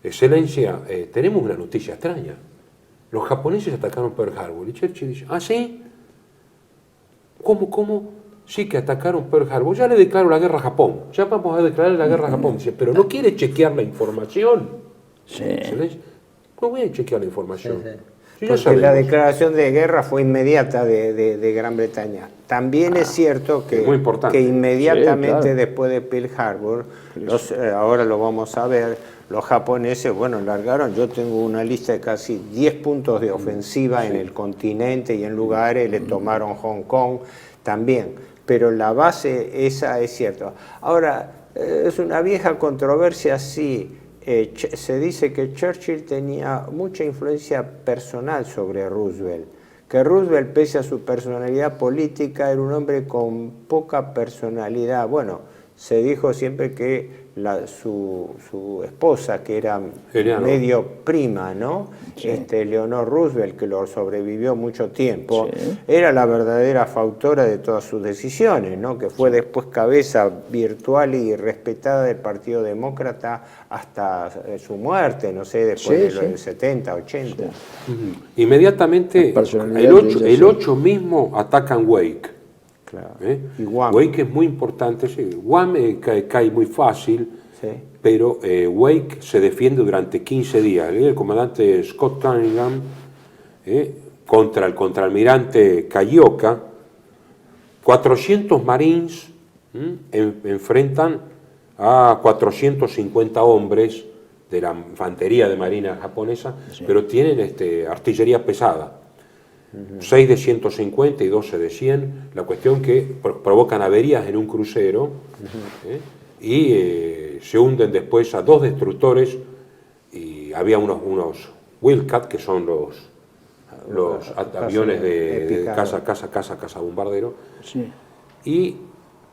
Excelencia, tenemos una noticia extraña. Los japoneses atacaron Pearl Harbor. Y Churchill dice, ¿ah, sí? ¿Cómo? Sí que atacaron Pearl Harbor. Ya le declaro la guerra a Japón. Ya vamos a declarar la guerra a Japón. Dice, pero ¿no quiere chequear la información? No voy a chequear la información. Porque la declaración de guerra fue inmediata de Gran Bretaña. También es cierto que inmediatamente después de Pearl Harbor, ahora lo vamos a ver, los japoneses, largaron, yo tengo una lista de casi 10 puntos de ofensiva en el continente y en lugares, le tomaron Hong Kong también, pero la base esa es cierta. Ahora, es una vieja controversia, sí. Se dice que Churchill tenía mucha influencia personal sobre Roosevelt, que Roosevelt, pese a su personalidad política, era un hombre con poca personalidad. Se dijo siempre que su esposa, que era Eleanor, medio prima, ¿no? Sí. Leonor Roosevelt, que lo sobrevivió mucho tiempo, Sí. era la verdadera fautora de todas sus decisiones, ¿no? Que fue después cabeza virtual y respetada del Partido Demócrata hasta su muerte, no sé, después Sí, de los sí. 70, 80. Inmediatamente, La personalidad el de ella, 8 mismo atacan Wake. Claro. ¿Eh? Y Guam. Wake es muy importante, sí. Guam cae muy fácil, Sí. pero Wake se defiende durante 15 días. El comandante Scott Cunningham contra el contraalmirante Kayoka, 400 marines enfrentan a 450 hombres de la infantería de marina japonesa, pero tienen artillería pesada. 6 de 150 y 12 de 100, la cuestión que provocan averías en un crucero y se hunden después a 2 destructores y había unos Wildcat, que son los aviones de caza bombardero, Sí. y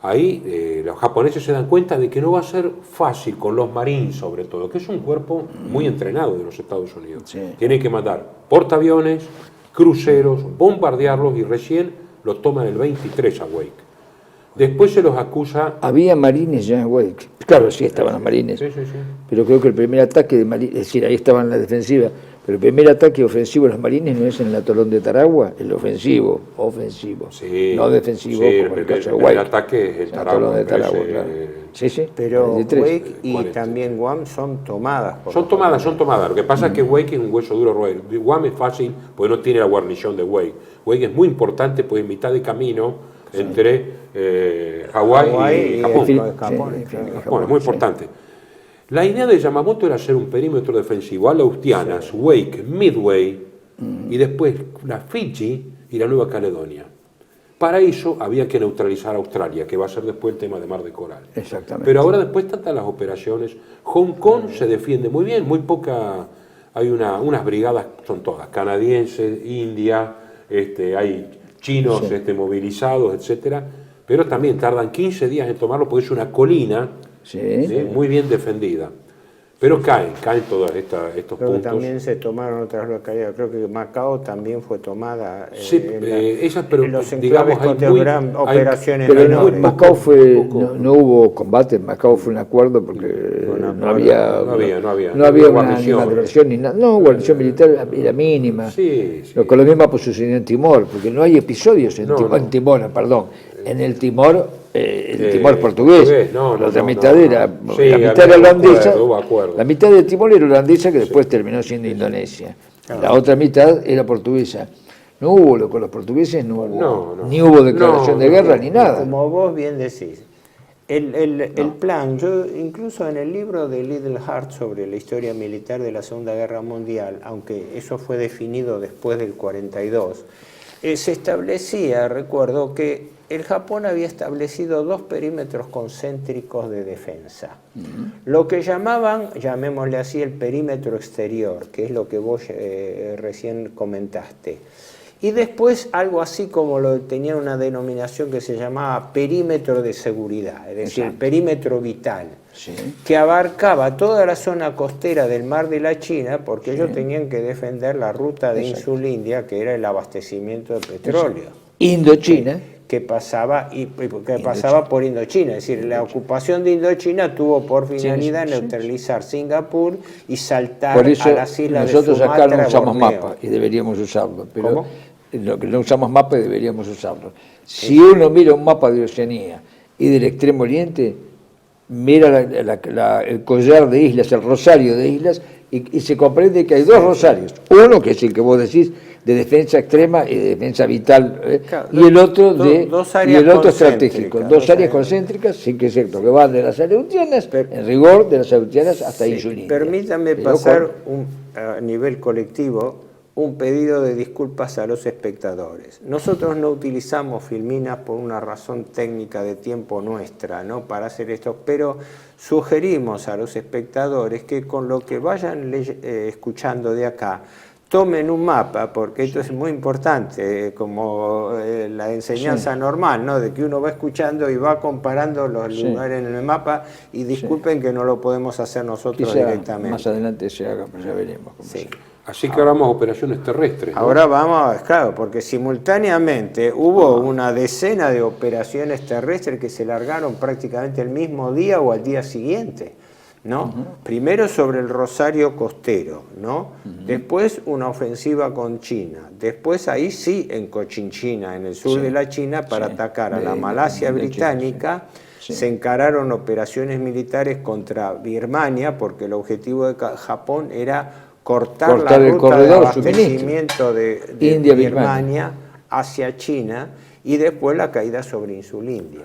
ahí los japoneses se dan cuenta de que no va a ser fácil con los marines, sobre todo, que es un cuerpo muy entrenado de los Estados Unidos. Sí. Tienen que mandar portaaviones, cruceros, bombardearlos y recién los toman el 23 a Wake. Después se los acusa... Había marines ya en Wake. Claro, sí estaban los marines. Sí, sí, sí. Pero creo que el primer ataque de marines, es decir, ahí estaban en la defensiva, pero el primer ataque ofensivo de los marines no es en el atolón de Taragua, el ofensivo, Sí, no defensivo, sí, como el caso de el Wake. ataque es el El atolón de Taragua, Taragua, ese, claro. Sí, sí. Pero 23. Wake y 40. también Guam son tomadas. por Son los tomadas. japoneses. Lo que pasa es que Wake es un hueso duro roer. Guam es fácil porque no tiene la guarnición de Wake. Wake es muy importante porque es mitad de camino entre Hawái y Japón. Japón, Sí, claro. Japón, es muy importante. La idea de Yamamoto era hacer un perímetro defensivo a Aleutianas, Wake, Midway y después la Fiji y la Nueva Caledonia. Para eso había que neutralizar a Australia, que va a ser después el tema de Mar de Coral. Exactamente. Pero ahora después tantas las operaciones. Hong Kong se defiende muy bien, muy poca, hay unas brigadas, son todas canadienses, India, hay chinos movilizados, etcétera, pero también tardan 15 días en tomarlo porque es una colina Sí. muy bien defendida. Pero caen todos estos Creo que puntos. también se tomaron otras localidades. Creo que Macao también fue tomada. Sí, esas, pero en los digamos, enclaves hay contemporáneos, muy- hay- operaciones Pero menores. en Macao fue, no hubo combate, en Macao fue un acuerdo porque no había una guarnición. guarnición ni nada. No, guarnición militar era mínima. Sí, sí. Lo mismo sucedió en Timor, porque no hay episodios en No, Timor, no. en Timor, perdón. En el Timor portugués. no, la otra no, mitad no, era, no. Sí, la mitad había era holandesa, hubo acuerdo. la mitad de Timor era holandesa que después terminó siendo Indonesia. La otra mitad era portuguesa. No hubo, con los portugueses no hubo, ni hubo declaración de guerra ni nada. Como vos bien decís, el plan, yo incluso en el libro de Liddell Hart sobre la historia militar de la Segunda Guerra Mundial, aunque eso fue definido después del 42, se establecía, recuerdo, que el Japón había establecido 2 perímetros concéntricos de defensa. Lo que llamaban, llamémosle así, el perímetro exterior, que es lo que vos recién comentaste. Y después algo así como tenía una denominación que se llamaba perímetro de seguridad, es decir, el perímetro vital, que abarcaba toda la zona costera del mar de la China, porque ellos tenían que defender la ruta de Insulindia, que era el abastecimiento de petróleo. Indochina. Que pasaba por Indochina, es decir, la ocupación de Indochina tuvo por finalidad neutralizar Singapur y saltar Por eso a las islas nosotros de Sumatra, acá no usamos Borneo. mapa y deberíamos usarlo. Pero ¿Cómo? Lo que no usamos mapa y deberíamos usarlo. Si uno mira un mapa de Oceanía y del Extremo Oriente, mira el collar de islas, el rosario de islas, y se comprende que hay 2 rosarios. Uno, que es el que vos decís, de defensa extrema y de defensa vital, Claro, y el otro dos áreas estratégico. concéntricas, 2 áreas concéntricas, sí que es cierto, que van de las Aleutianas, en rigor, de las Aleutianas hasta Insulindia. Permítanme pasar a nivel colectivo un pedido de disculpas a los espectadores. Nosotros no utilizamos Filminas por una razón técnica de tiempo nuestra, ¿no?, para hacer esto, pero sugerimos a los espectadores que con lo que vayan escuchando de acá tomen un mapa, porque esto es muy importante, como la enseñanza normal, ¿no? De que uno va escuchando y va comparando los lugares en el mapa, y disculpen que no lo podemos hacer nosotros Quizá directamente. más adelante se haga, pero ya veremos cómo se hace. Así que ahora vamos a operaciones terrestres, ¿no? Ahora vamos, claro, porque simultáneamente hubo una decena de operaciones terrestres que se largaron prácticamente el mismo día o al día siguiente, ¿no? Primero sobre el Rosario costero, ¿no? Después una ofensiva con China. Después ahí sí en Cochinchina, en el sur de la China, para atacar a la Malasia británica. Se encararon operaciones militares contra Birmania, porque el objetivo de Japón era cortar la el ruta corredor de abastecimiento de Birmania hacia China, y después la caída sobre Insulindia.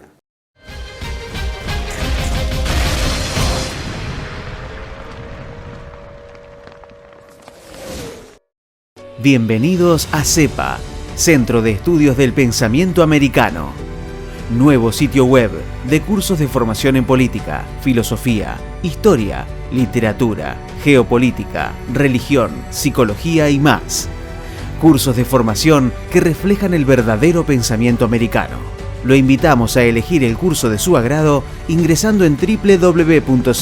Bienvenidos a CEPA, Centro de Estudios del Pensamiento Americano. Nuevo sitio web de cursos de formación en política, filosofía, historia, literatura, geopolítica, religión, psicología y más. Cursos de formación que reflejan el verdadero pensamiento americano. Lo invitamos a elegir el curso de su agrado ingresando en www.cepa.la.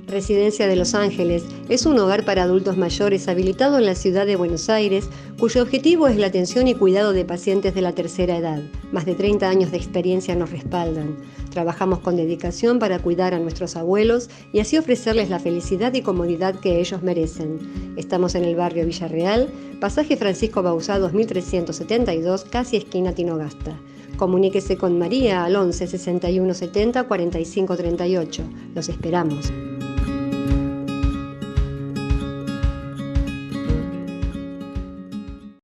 Residencia de Los Ángeles es un hogar para adultos mayores habilitado en la ciudad de Buenos Aires, cuyo objetivo es la atención y cuidado de pacientes de la tercera edad. Más de 30 años de experiencia nos respaldan. Trabajamos con dedicación para cuidar a nuestros abuelos y así ofrecerles la felicidad y comodidad que ellos merecen. Estamos en el barrio Villarreal, pasaje Francisco Bauzá 2372, casi esquina Tinogasta. Comuníquese con María al 11 61 70 45 38. Los esperamos.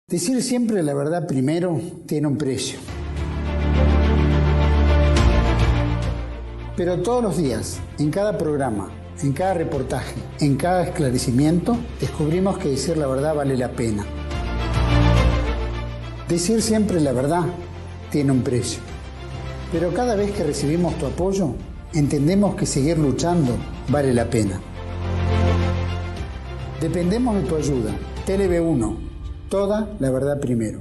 Decir siempre la verdad primero tiene un precio. Pero todos los días, en cada programa, en cada reportaje, en cada esclarecimiento, descubrimos que decir la verdad vale la pena. Decir siempre la verdad tiene un precio. Pero cada vez que recibimos tu apoyo, entendemos que seguir luchando vale la pena. Dependemos de tu ayuda. TLB1. Toda la verdad primero.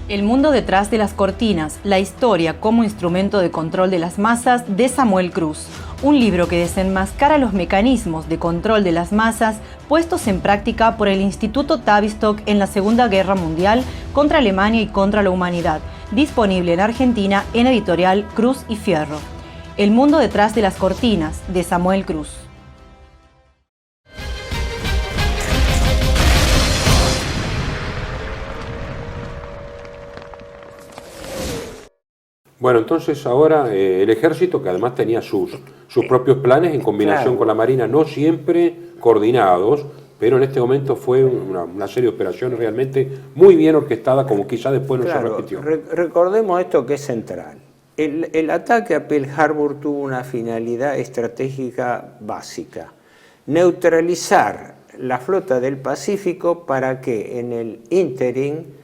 El mundo detrás de las cortinas, la historia como instrumento de control de las masas, de Samuel Cruz. Un libro que desenmascara los mecanismos de control de las masas puestos en práctica por el Instituto Tavistock en la Segunda Guerra Mundial contra Alemania y contra la humanidad. Disponible en Argentina en editorial Cruz y Fierro. El mundo detrás de las cortinas, de Samuel Cruz. Bueno, entonces ahora el ejército, que además tenía sus propios planes en combinación con la Marina, no siempre coordinados, pero en este momento fue una serie de operaciones realmente muy bien orquestada, como quizá después no se repitió. Recordemos esto que es central. El ataque a Pearl Harbor tuvo una finalidad estratégica básica: neutralizar la flota del Pacífico para que en el ínterin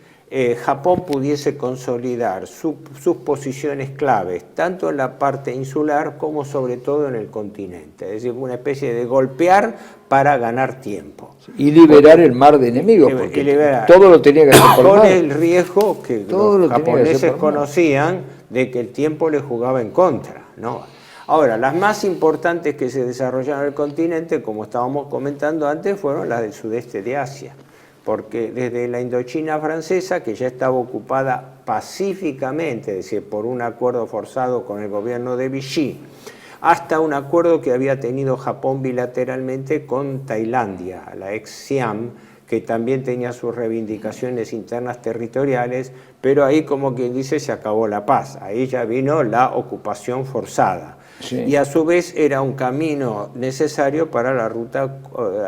Japón pudiese consolidar sus posiciones claves, tanto en la parte insular como sobre todo en el continente. Es decir, una especie de golpear para ganar tiempo. Y liberar el mar de enemigos, porque todo lo tenía que hacer por mar. Con el riesgo que los japoneses conocían de que el tiempo les jugaba en contra, ¿no? Ahora, las más importantes que se desarrollaron en el continente, como estábamos comentando antes, fueron las del sudeste de Asia, porque desde la Indochina francesa, que ya estaba ocupada pacíficamente, es decir, por un acuerdo forzado con el gobierno de Vichy, hasta un acuerdo que había tenido Japón bilateralmente con Tailandia, la ex Siam, que también tenía sus reivindicaciones internas territoriales, pero ahí, como quien dice, se acabó la paz. Ahí ya vino la ocupación forzada. Sí. Y a su vez era un camino necesario para la ruta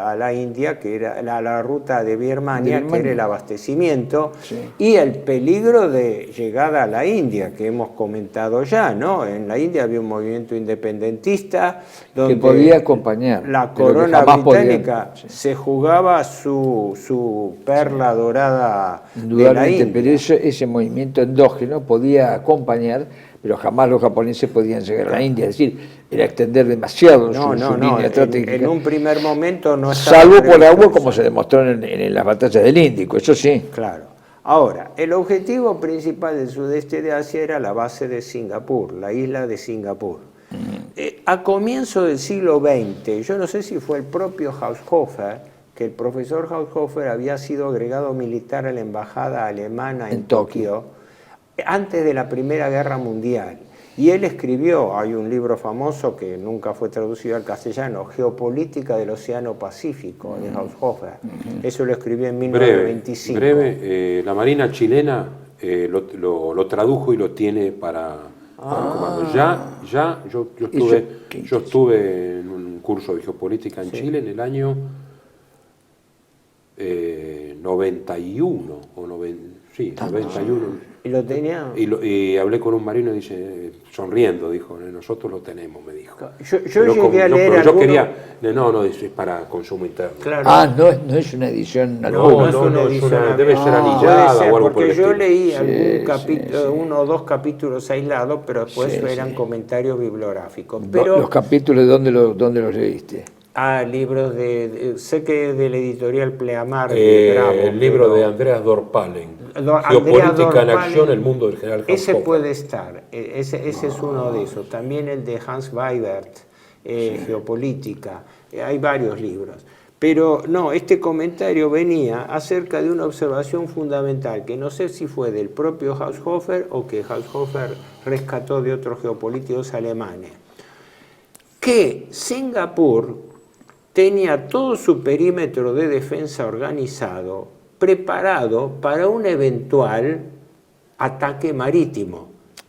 a la India, que era la ruta de Birmania, que era el abastecimiento, Sí. y el peligro de llegada a la India, que hemos comentado ya, ¿no? En la India había un movimiento independentista donde que podía acompañar. la pero que corona jamás podía- británica sí. se jugaba su perla dorada de la Indudablemente, India. pero ese movimiento endógeno podía acompañar, pero jamás los japoneses podían llegar a la India. Es decir, era extender demasiado su línea estratégica. En un primer momento no estaba salvo por previsto agua, eso. como se demostró en las batallas del Índico, eso sí. Claro. Ahora, el objetivo principal del sudeste de Asia era la base de Singapur, la isla de Singapur. A comienzo del siglo XX, yo no sé si fue el propio Haushofer, que el profesor Haushofer había sido agregado militar a la embajada alemana en Tokio antes de la Primera Guerra Mundial. Y él escribió, hay un libro famoso que nunca fue traducido al castellano, Geopolítica del Océano Pacífico, de Haushofer. Eso lo escribió en 1925. Breve, la Marina chilena lo tradujo y lo tiene para el comando. Yo estuve en un curso de geopolítica en Chile en el año 91 o 91. ¿Y lo tenía? Y hablé con un marino y dice, sonriendo, dijo, nosotros lo tenemos, me dijo. Yo Pero llegué a leer pero yo alguno- quería, no, es para consumo interno. Claro. No es una edición No, alguna. no es una edición. debe ser Puede anillada ser, o algo por porque el yo estilo. leí Sí, algún capítulo, sí. 1 o 2 capítulos aislados, pero después Sí, eran sí. comentarios bibliográficos. Los Pero capítulos, ¿dónde los leíste? libros sé que del editorial Pleamar de Bravo, El libro pero de Andreas Dorpalen, Andreas Geopolítica en Dorpalen, acción, el mundo del general ese Haushofer. puede estar, ese es uno de esos. También el de Hans Weibert, Geopolítica, hay varios libros. Pero no, este comentario venía acerca de una observación fundamental, que no sé si fue del propio Haushofer o que Haushofer rescató de otros geopolíticos alemanes, que Singapur tenía todo su perímetro de defensa organizado, preparado para un eventual ataque marítimo,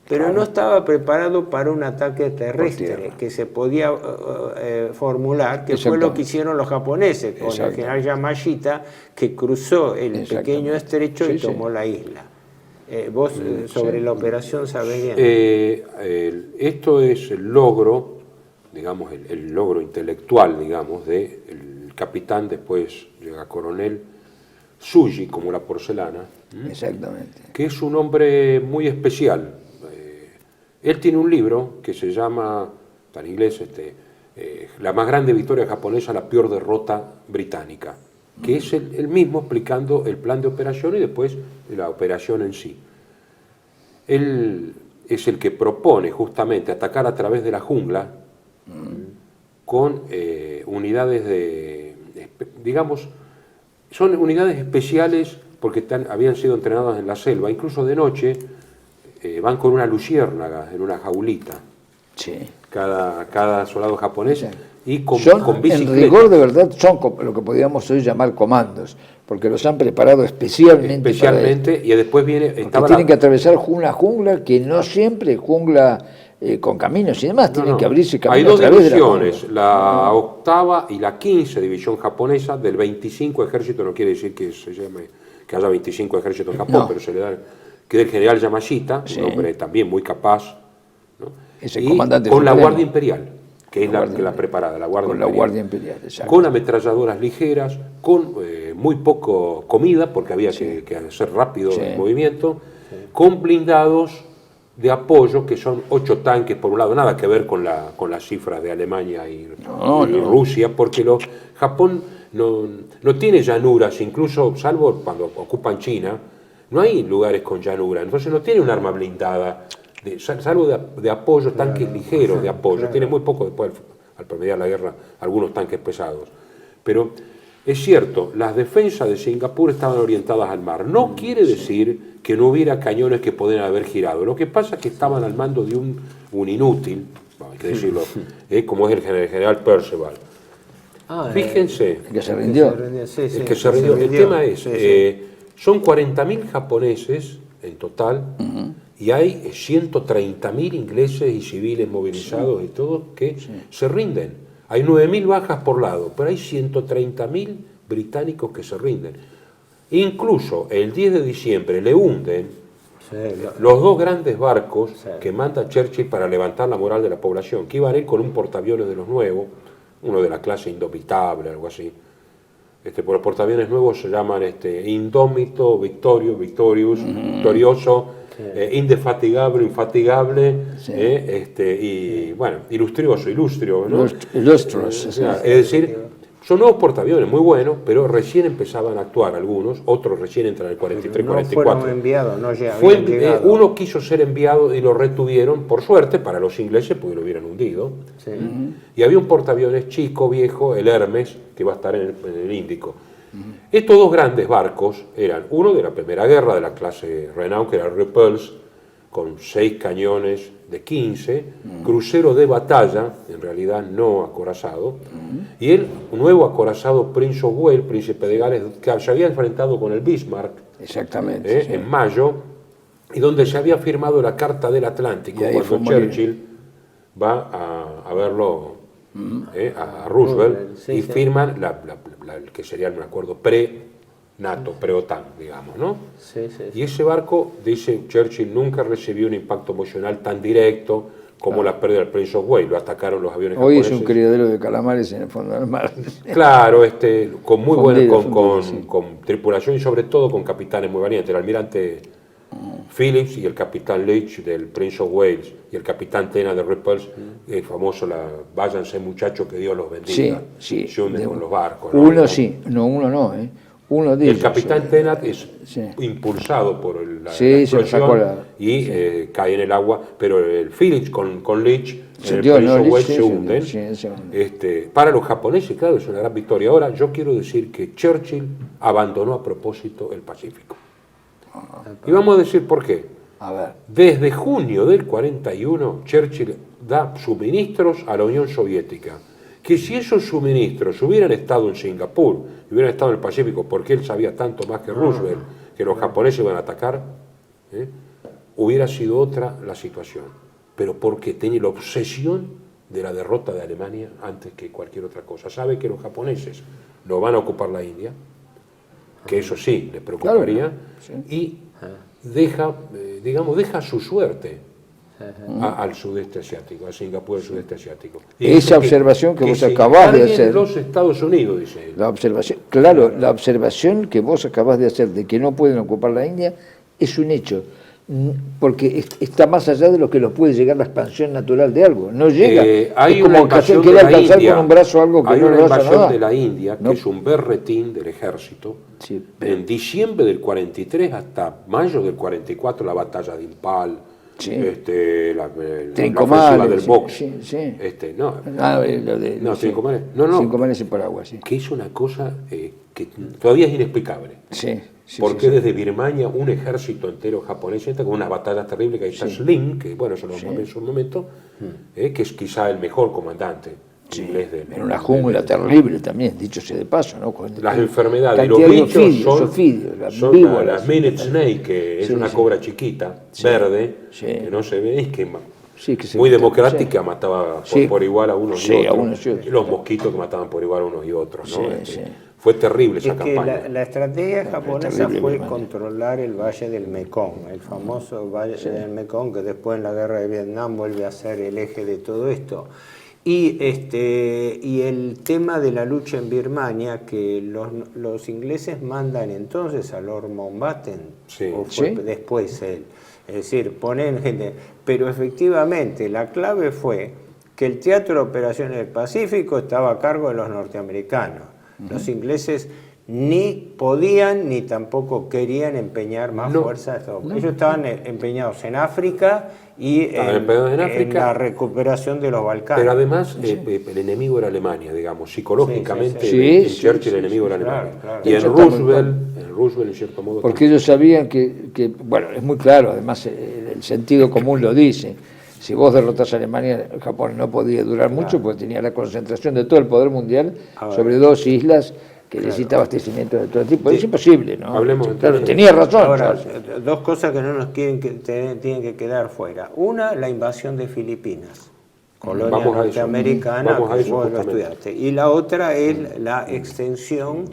pero no estaba preparado para un ataque terrestre que se podía formular, que fue lo que hicieron los japoneses con el general Yamashita, que cruzó el pequeño estrecho y tomó la isla. Vos sobre la operación sabés bien. Esto es el logro, digamos, el logro intelectual, digamos, del capitán, después llega coronel Tsuji, como la porcelana. Exactamente. Que es un hombre muy especial. Él tiene un libro que se llama, está en inglés, La más grande victoria japonesa, la peor derrota británica, que es el mismo explicando el plan de operación y después la operación en sí. Él es el que propone justamente atacar a través de la jungla con unidades digamos, son unidades especiales porque habían sido entrenadas en la selva, incluso de noche van con una luciérnaga en una jaulita, cada soldado japonés, y con bicicleta. En rigor, de verdad, son lo que podríamos hoy llamar comandos, porque los han preparado especialmente para esto. Y después viene... Tienen que atravesar una jungla que no siempre es jungla con caminos y demás, tienen que abrirse caminos. Hay dos a través divisiones, de la octava y la 15 división japonesa del 25 ejército, no quiere decir que haya 25 ejércitos en Japón, pero se le da, que del general Yamashita, un hombre también muy capaz, ¿no? Es el y comandante con la supremo. Guardia Imperial, que es la preparada, la Guardia Imperial. Exacto. Con ametralladoras ligeras, con muy poco comida, porque había que hacer rápido el movimiento, con blindados de apoyo, que son 8 tanques por un lado, nada que ver con las cifras de Alemania y Rusia, porque Japón no tiene llanuras, incluso salvo cuando ocupan China, no hay lugares con llanura, entonces no tiene un arma blindada, salvo de apoyo, tanques ligeros de apoyo, tiene muy poco después, al promediar la guerra, algunos tanques pesados. Pero es cierto, las defensas de Singapur estaban orientadas al mar. No quiere decir que no hubiera cañones que podían haber girado. Lo que pasa es que estaban al mando de un inútil, hay que decirlo, como es el general Perceval. Fíjense. El que se rindió. El que se rindió. El tema es, son 40.000 japoneses en total y hay 130.000 ingleses y civiles movilizados y todos que se rinden. Hay 9.000 bajas por lado, pero hay 130.000 británicos que se rinden. Incluso el 10 de diciembre le hunden los dos grandes barcos que manda Churchill para levantar la moral de la población, que iban a ir con un portaaviones de los nuevos, uno de la clase Indomitable, algo así. Por los portaaviones nuevos se llaman Indómito, Victorioso, Indefatigable, Infatigable, y bueno, Ilustrio, ¿no? Ilustros. Es decir, son nuevos portaaviones muy buenos, pero recién empezaban a actuar algunos, otros recién entran en el 43, 44. No fueron enviados, no habían llegado. Uno quiso ser enviado y lo retuvieron, por suerte, para los ingleses, porque lo hubieran hundido. Sí. Y había un portaaviones chico, viejo, el Hermes, que va a estar en el Índico. Estos dos grandes barcos eran uno de la Primera Guerra, de la clase Renault, que era el Repulse, con 6 cañones de 15, crucero de batalla, en realidad no acorazado, y el nuevo acorazado Prince of Wales, príncipe de Gales, que se había enfrentado con el Bismarck, exactamente, en mayo, y donde se había firmado la Carta del Atlántico, cuando Churchill va a verlo a Roosevelt, y firman que sería un acuerdo pre-NATO, pre-OTAN, digamos, ¿no? Y ese barco, dice Churchill, nunca recibió un impacto emocional tan directo como la pérdida del Prince of Wales. Lo atacaron los aviones Hoy japoneses. es un criadero de calamares en el fondo del mar. Claro, con muy buena, sí. con tripulación y sobre todo con capitanes muy valientes. El almirante Phillips y el capitán Leach del Prince of Wales y el capitán Tena de Repulse, el famoso váyanse muchachos que Dios los bendiga. Sí. Se hunden con los barcos. Uno no. Uno de el ellos. capitán Tenat es impulsado por la explosión y cae en el agua, pero el Phillips con Leach en el Leach, Prince of Wales se hunden. se hunden. Para los japoneses, claro, es una gran victoria. Ahora, yo quiero decir que Churchill abandonó a propósito el Pacífico. Y vamos a decir por qué. A ver. Desde junio del 41, Churchill da suministros a la Unión Soviética. Que si esos suministros hubieran estado en Singapur, hubieran estado en el Pacífico, porque él sabía tanto más que Roosevelt que los japoneses iban a atacar, hubiera sido otra la situación. Pero porque tenía la obsesión de la derrota de Alemania antes que cualquier otra cosa. Sabe que los japoneses no van a ocupar la India, que eso sí le preocuparía, y deja su suerte al sudeste asiático, a Singapur, al sudeste asiático. Y esa observación que vos acabás de hacer. Los Estados Unidos, dice él. La observación que vos acabás de hacer de que no pueden ocupar la India es un hecho, porque está más allá de lo que nos puede llegar la expansión natural de algo. No llega. Hay es como invasión querer alcanzar India, con un brazo algo que hay no una le vas a invasión dar. de la India, que es un berretín del ejército. Sí, en diciembre del 43 hasta mayo del 44, la batalla de Impal, la ofensiva del Box. Trincomanes en Paraguay, sí. Que es una cosa que todavía es inexplicable. Porque desde Birmania un ejército entero japonés entra con unas batallas terribles, que ahí está Sling, que bueno, eso lo vamos a ver en su momento, que es quizá el mejor comandante inglés en una jungla terrible también, dicho sea de paso, ¿no? Las enfermedades, los bichos son las Minute Snake, que es una cobra chiquita, verde, que no se ve, y que muy democrática, mataba por igual a unos y otros, y los mosquitos que mataban por igual a unos y otros, ¿no? Fue terrible esa campaña. La estrategia japonesa fue controlar el Valle del Mekong, el famoso Valle del Mekong, que después en la guerra de Vietnam vuelve a ser el eje de todo esto. Y el tema de la lucha en Birmania, que los ingleses mandan entonces a Lord Mountbatten, o fue después él. Es decir, ponen gente. Pero efectivamente, la clave fue que el Teatro de Operaciones del Pacífico estaba a cargo de los norteamericanos. Los ingleses ni podían ni tampoco querían empeñar más fuerzas. Ellos estaban empeñados en África y en la recuperación de los Balcanes. Pero además el enemigo era Alemania, digamos, psicológicamente Churchill el enemigo era Alemania. Claro. Y en Roosevelt en cierto modo... Porque ellos sabían que, bueno, es muy claro, además el sentido común lo dice. Si vos derrotás a Alemania, Japón no podía durar mucho porque tenía la concentración de todo el poder mundial sobre dos islas que necesita abastecimiento de todo tipo. Es imposible, ¿no? Hablemos claro, entonces. tenía razón. Ahora, Charles. dos cosas que no nos tienen que quedar fuera. Una, la invasión de Filipinas, colonia Vamos a eso. norteamericana, Vamos a que eso, vos lo justamente. estudiaste. Y la otra es la extensión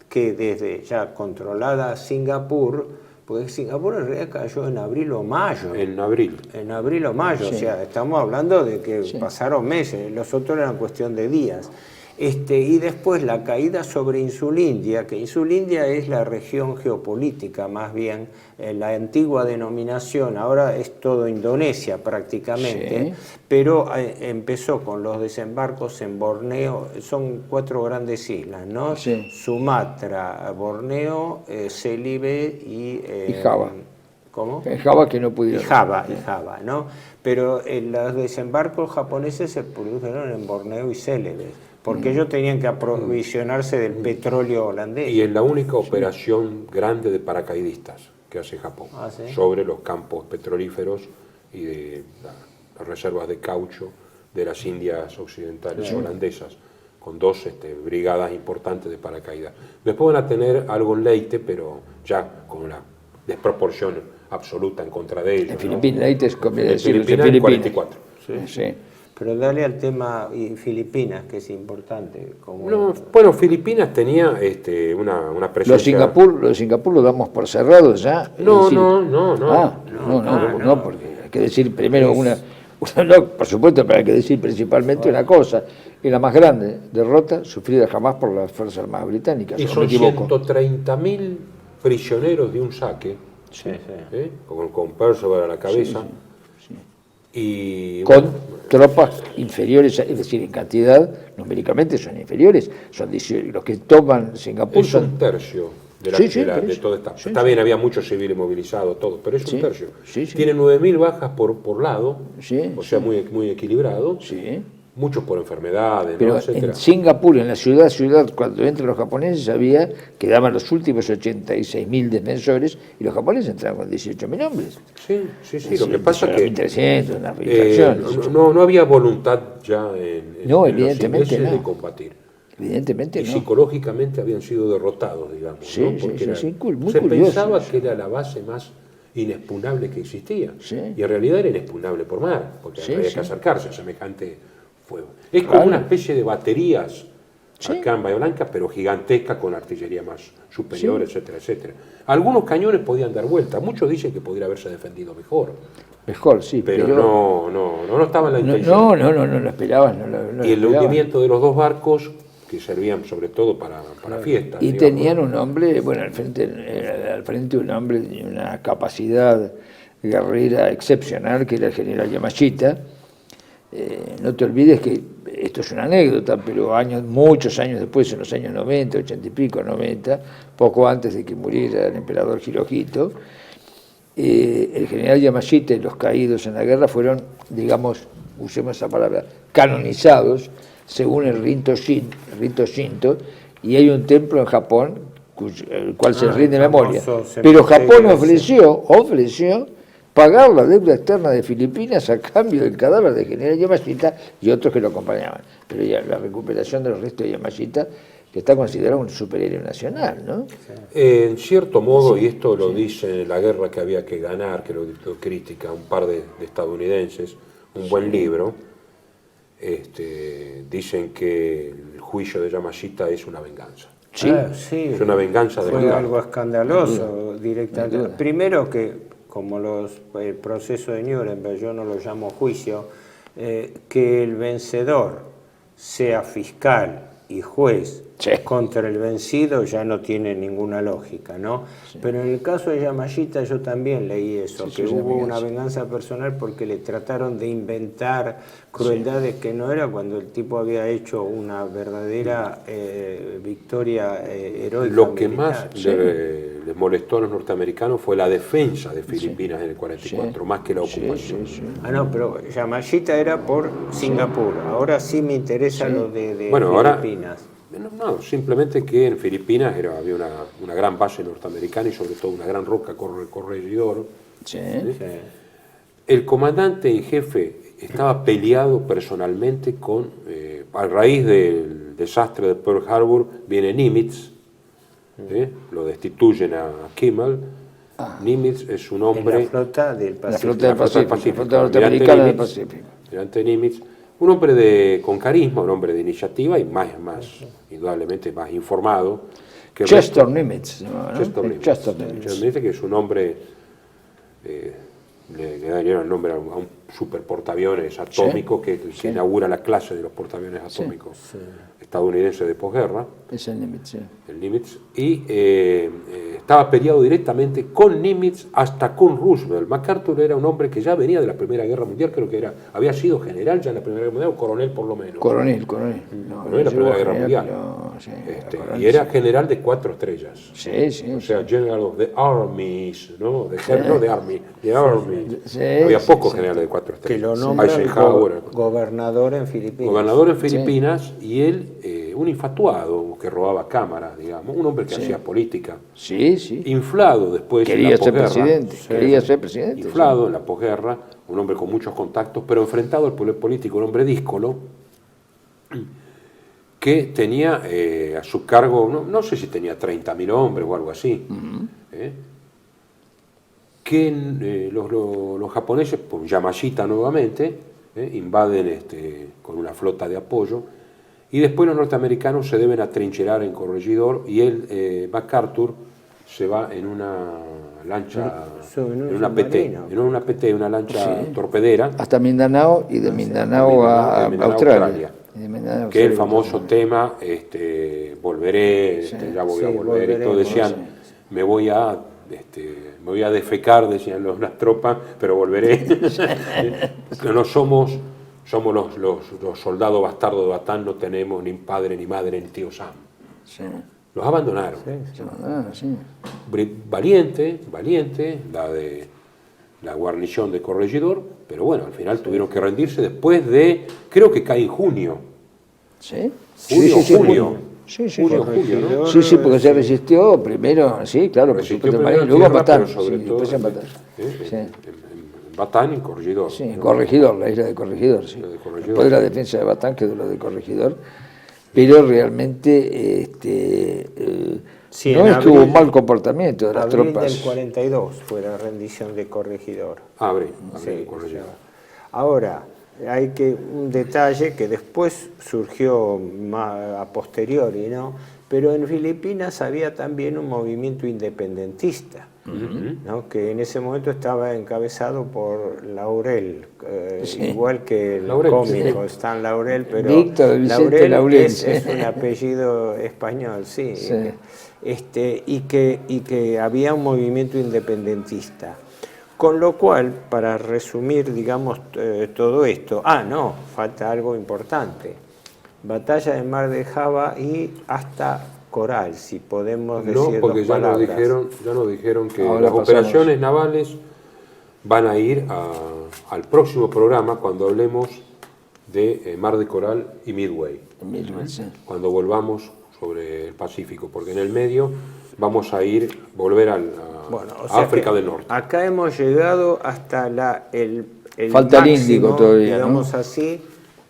que desde ya controlada Singapur, porque Singapur en realidad cayó en abril o mayo. En abril. En abril o mayo, Sí. o sea, estamos hablando de que Sí. pasaron meses, los otros eran cuestión de días. Y después la caída sobre Insulindia, que Insulindia es la región geopolítica más bien, la antigua denominación, ahora es todo Indonesia prácticamente, Sí. pero empezó con los desembarcos en Borneo, son 4 grandes islas, ¿no? Sí. Sumatra, Borneo, Célibe y Java. ¿Cómo? En Java que no pudieron. Y Java, ¿no? Pero los desembarcos japoneses se produjeron en Borneo y Célebes, porque ellos tenían que aprovisionarse del petróleo holandés. Y es la única operación grande de paracaidistas que hace Japón, Ah, ¿sí? sobre los campos petrolíferos y de las reservas de caucho de las Indias occidentales holandesas, con 2 brigadas importantes de paracaídas. Después van a tener algo en Leyte, pero ya con una desproporción absoluta en contra de ellos. En ¿no? Filipinas, ahí te conviene En decirlo, Filipinas, en 44. Sí. Pero dale al tema Filipinas, que es importante. Como No, bueno, Filipinas tenía una presencia... Lo de Singapur lo damos por cerrado ya. No, es decir- no. No, porque hay que decir primero no, por supuesto, pero hay que decir principalmente una cosa, es la más grande derrota sufrida jamás por las Fuerzas Armadas Británicas, Y si no son me equivoco. 130.000 prisioneros de un saque, Sí, sí. con Percival a la cabeza. Y Con tropas inferiores, es decir, en cantidad, numéricamente son inferiores, son 18, los que toman Singapur es son... un tercio de, Sí, sí, de por eso. toda esta. Sí, Está sí. bien, había muchos civiles movilizados, todo, pero es un Sí, tercio. sí, sí. Tiene 9.000 bajas por lado, Sí, o sea, sí. muy equilibrado. Sí. Muchos por enfermedades, Pero ¿no? Etcétera. en Singapur, en la ciudad, cuando entran los japoneses, sabía que daban los últimos 86.000 defensores y los japoneses entraban con 18.000 hombres. Sí, lo que pasa es que 1.300, una fracción. no había voluntad ya en No, los evidentemente ingleses de no. combatir. Evidentemente Y no. psicológicamente habían sido derrotados, digamos. Sí, ¿no? sí, Porque sí, muy se curioso pensaba eso. que era la base más inexpugnable que existía. Sí. Y en realidad era inexpugnable por mar, porque Sí, había sí. que acercarse a semejante fuego. Es como Claro. una especie de baterías Sí. acá en Bahía Blanca, pero gigantesca, con artillería más superior, etcétera, etcétera. Algunos cañones podían dar vuelta. Muchos dicen que podría haberse defendido mejor, Mejor, sí, pero pero... no estaba en la intención. No lo esperaban. No Y el lo esperaban. hundimiento de los 2 barcos, que servían sobre todo para fiestas. Y digamos. tenían un hombre, bueno, al frente un hombre de una capacidad guerrera excepcional, que era el general Yamashita. No te olvides que esto es una anécdota, pero muchos años después, en los años 90, 80 y pico, 90, poco antes de que muriera el emperador Hirohito, el general Yamashita y los caídos en la guerra fueron, digamos, usemos esa palabra, canonizados según el rito Shinto, y hay un templo en Japón, el cual se rinde memoria. famoso Pero Japón cementerio ofreció pagar la deuda externa de Filipinas a cambio del cadáver del general Yamashita y otros que lo acompañaban. Pero ya la recuperación de los restos de Yamashita, que está considerado un superhéroe nacional, ¿no? En cierto modo, y esto lo dice en La guerra que había que ganar, que lo critica un par de estadounidenses, un buen libro, dicen que el juicio de Yamashita es una venganza. Sí. Sí, Es una venganza de fue verdad. algo escandaloso directamente. Sin duda. Primero que, como el proceso de Nuremberg, yo no lo llamo juicio, que el vencedor sea fiscal y juez Sí. contra el vencido ya no tiene ninguna lógica, ¿no? Pero en el caso de Yamashita yo también leí eso, Sí, que sí, hubo venganza. una venganza personal porque le trataron de inventar crueldades que no era, cuando el tipo había hecho una verdadera victoria heroica. Lo que militar. más les molestó a los norteamericanos fue la defensa de Filipinas en el 44, más que la ocupación. Sí. Ah, no, pero Yamashita era por Singapur. Ahora sí me interesa lo de Bueno, ahora- Filipinas. No, simplemente que en Filipinas había una gran base norteamericana y sobre todo una gran roca corregidor. Sí. Sí. El comandante en jefe estaba peleado personalmente con a raíz del desastre de Pearl Harbor viene Nimitz, lo destituyen a Kimmel. Nimitz es un hombre... En la flota del Pacífico. La flota del Pacífico, la flota norteamericana del Pacífico. Almirante Nimitz, un hombre con carisma, un hombre de iniciativa y más indudablemente más informado. Que Chester Nimitz, ¿no? Chester Nimitz, que es un hombre, le dieron el nombre a un super portaaviones atómico que inaugura la clase de los portaaviones atómicos estadounidenses de posguerra. Es el Nimitz, El Nimitz, y estaba peleado directamente con Nimitz hasta con Roosevelt. MacArthur era un hombre que ya venía de la Primera Guerra Mundial, creo que había sido general ya en la Primera Guerra Mundial, o coronel por lo menos. Coronel. No, en la Primera Guerra Mundial. Y era general de 4 estrellas. Sí. O sea, General of the Armies, ¿no? De Army. Sí, había pocos generales de 4 estrellas. Que lo nombran gobernador en Filipinas. Gobernador en Filipinas, y él, un infatuado que robaba cámaras, digamos, un hombre que hacía política. Sí. Inflado después Quería en la ser posguerra. presidente. Quería ser presidente. Inflado en la posguerra, un hombre con muchos contactos, pero enfrentado al poder político, un hombre díscolo, que tenía a su cargo, no sé si tenía 30.000 hombres o algo así, que los japoneses, por Yamashita nuevamente, invaden con una flota de apoyo, y después los norteamericanos se deben atrincherar en Corregidor, y él, MacArthur, se va en una lancha, en una PT, una lancha torpedera. Hasta Mindanao, y de Mindanao a Australia. Que el famoso tema, volveré, ya voy a volver, y todos decían, me voy a defecar, decían las tropas, pero volveré. Que no somos los soldados bastardos de Batán, no tenemos ni padre, ni madre, ni tío Sam. Los abandonaron. Valiente, la guarnición de Corregidor, pero bueno, al final tuvieron que rendirse después de, creo que cae en junio. Julio, ¿no? Sí, porque se resistió primero, por supuesto, y luego en Batán, después en Batán. En Batán y en Corregidor. Sí, en Corregidor, la isla de Corregidor, sí. Después de la defensa de Batán quedó la de Corregidor, pero realmente no estuvo un mal comportamiento de las tropas. Abril del 42 fue la rendición de Corregidor. Abril de Corregidor. Ahora, hay un detalle que después surgió más a posteriori, ¿no? Pero en Filipinas había también un movimiento independentista, ¿no? Que en ese momento estaba encabezado por Laurel, igual que el cómico Stan Laurel, pero Víctor Vicente Laurel es un apellido español, y que había un movimiento independentista. Con lo cual, para resumir, digamos, todo esto, falta algo importante. Batalla de Mar de Java y hasta Coral, si podemos decir. No, porque ya nos dijeron que ahora las operaciones pasamos. navales van a ir al próximo programa cuando hablemos de Mar de Coral y Midway. Cuando volvamos sobre el Pacífico, porque en el medio vamos a volver a África del Norte. Acá hemos llegado hasta el falta máximo, el Índico todavía, digamos, ¿no? así.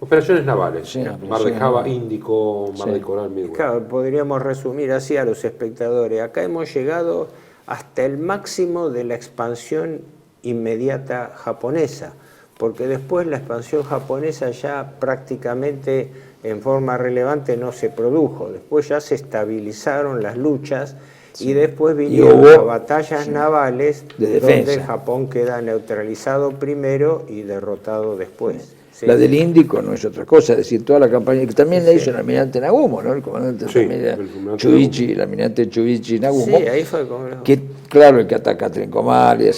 Operaciones navales, Sí, Mar de Java, Índico, Mar de Coral, Midway. Claro, podríamos resumir así a los espectadores. Acá hemos llegado hasta el máximo de la expansión inmediata japonesa, porque después la expansión japonesa ya prácticamente en forma relevante no se produjo. Después ya se estabilizaron las luchas y después vinieron las batallas navales donde Japón queda neutralizado primero y derrotado después. La del Índico no es otra cosa, es decir, toda la campaña, que también la hizo el almirante Nagumo, ¿no? El comandante el almirante Chuichi Nagumo. Sí, ahí fue como... Que, claro, el que ataca a Trincomal,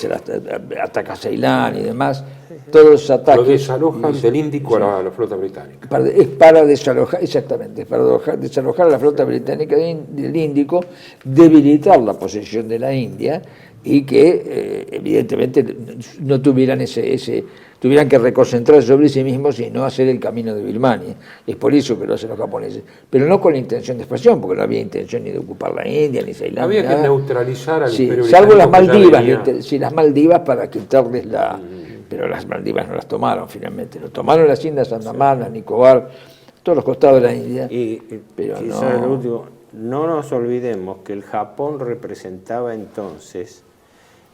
ataca a Ceilán y demás, todos los ataques... Lo desalojan del Índico a la flota británica. Es para desalojar, exactamente, para desalojar a la flota británica del Índico, debilitar la posesión de la India y que, evidentemente, no tuvieran tuvieran que reconcentrarse sobre sí mismos y no hacer el camino de Birmania. Es por eso que lo hacen los japoneses. Pero no con la intención de expansión, porque no había intención ni de ocupar la India, ni Ceilán. Había que neutralizar al Imperio salvo las Británico. Las Maldivas para quitarles Pero las Maldivas no las tomaron finalmente. Lo tomaron las Islas Andamán, las Nicobar, todos los costados de la India. Pero quizás lo último, no nos olvidemos que el Japón representaba entonces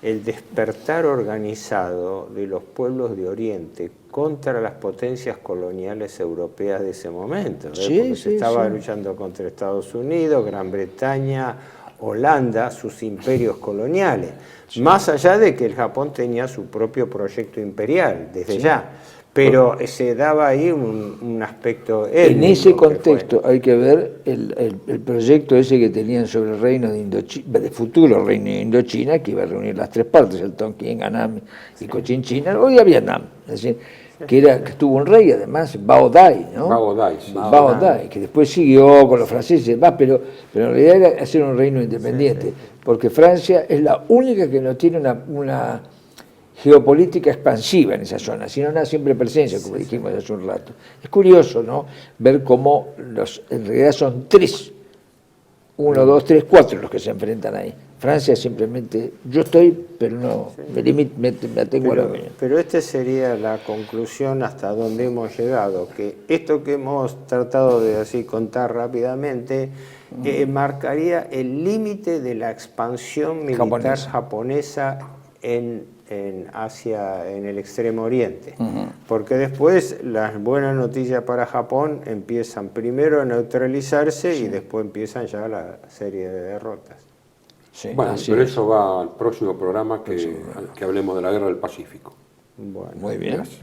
el despertar organizado de los pueblos de Oriente contra las potencias coloniales europeas de ese momento. Porque se estaba luchando contra Estados Unidos, Gran Bretaña, Holanda, sus imperios coloniales. Más allá de que el Japón tenía su propio proyecto imperial, desde ya. Pero se daba ahí un aspecto étnico. En ese contexto hay que ver el proyecto ese que tenían sobre el reino de Indochina, de futuro reino de Indochina, que iba a reunir las tres partes, el Tonkin, Annam y Cochinchina, hoy a Vietnam. Es decir, que tuvo un rey, además, Bao Dai, ¿no? Bao Dai, sí. Bao Dai, que después siguió con los franceses, pero en realidad era hacer un reino independiente, porque Francia es la única que no tiene una geopolítica expansiva en esa zona, sino una simple presencia, como dijimos hace un rato. Es curioso, ¿no?, ver cómo en realidad son tres, 1, 2, 3, 4 los que se enfrentan ahí. Francia simplemente, yo estoy, pero no, me atengo a la opinión. Pero esta sería la conclusión hasta donde hemos llegado, que esto que hemos tratado de así contar rápidamente, marcaría el límite de la expansión militar japonesa en Asia, en el Extremo Oriente. Porque después las buenas noticias para Japón empiezan primero a neutralizarse y después empiezan ya la serie de derrotas. Sí, bueno, pero eso va al próximo programa que hablemos de la Guerra del Pacífico. Bueno, muy bien. Gracias.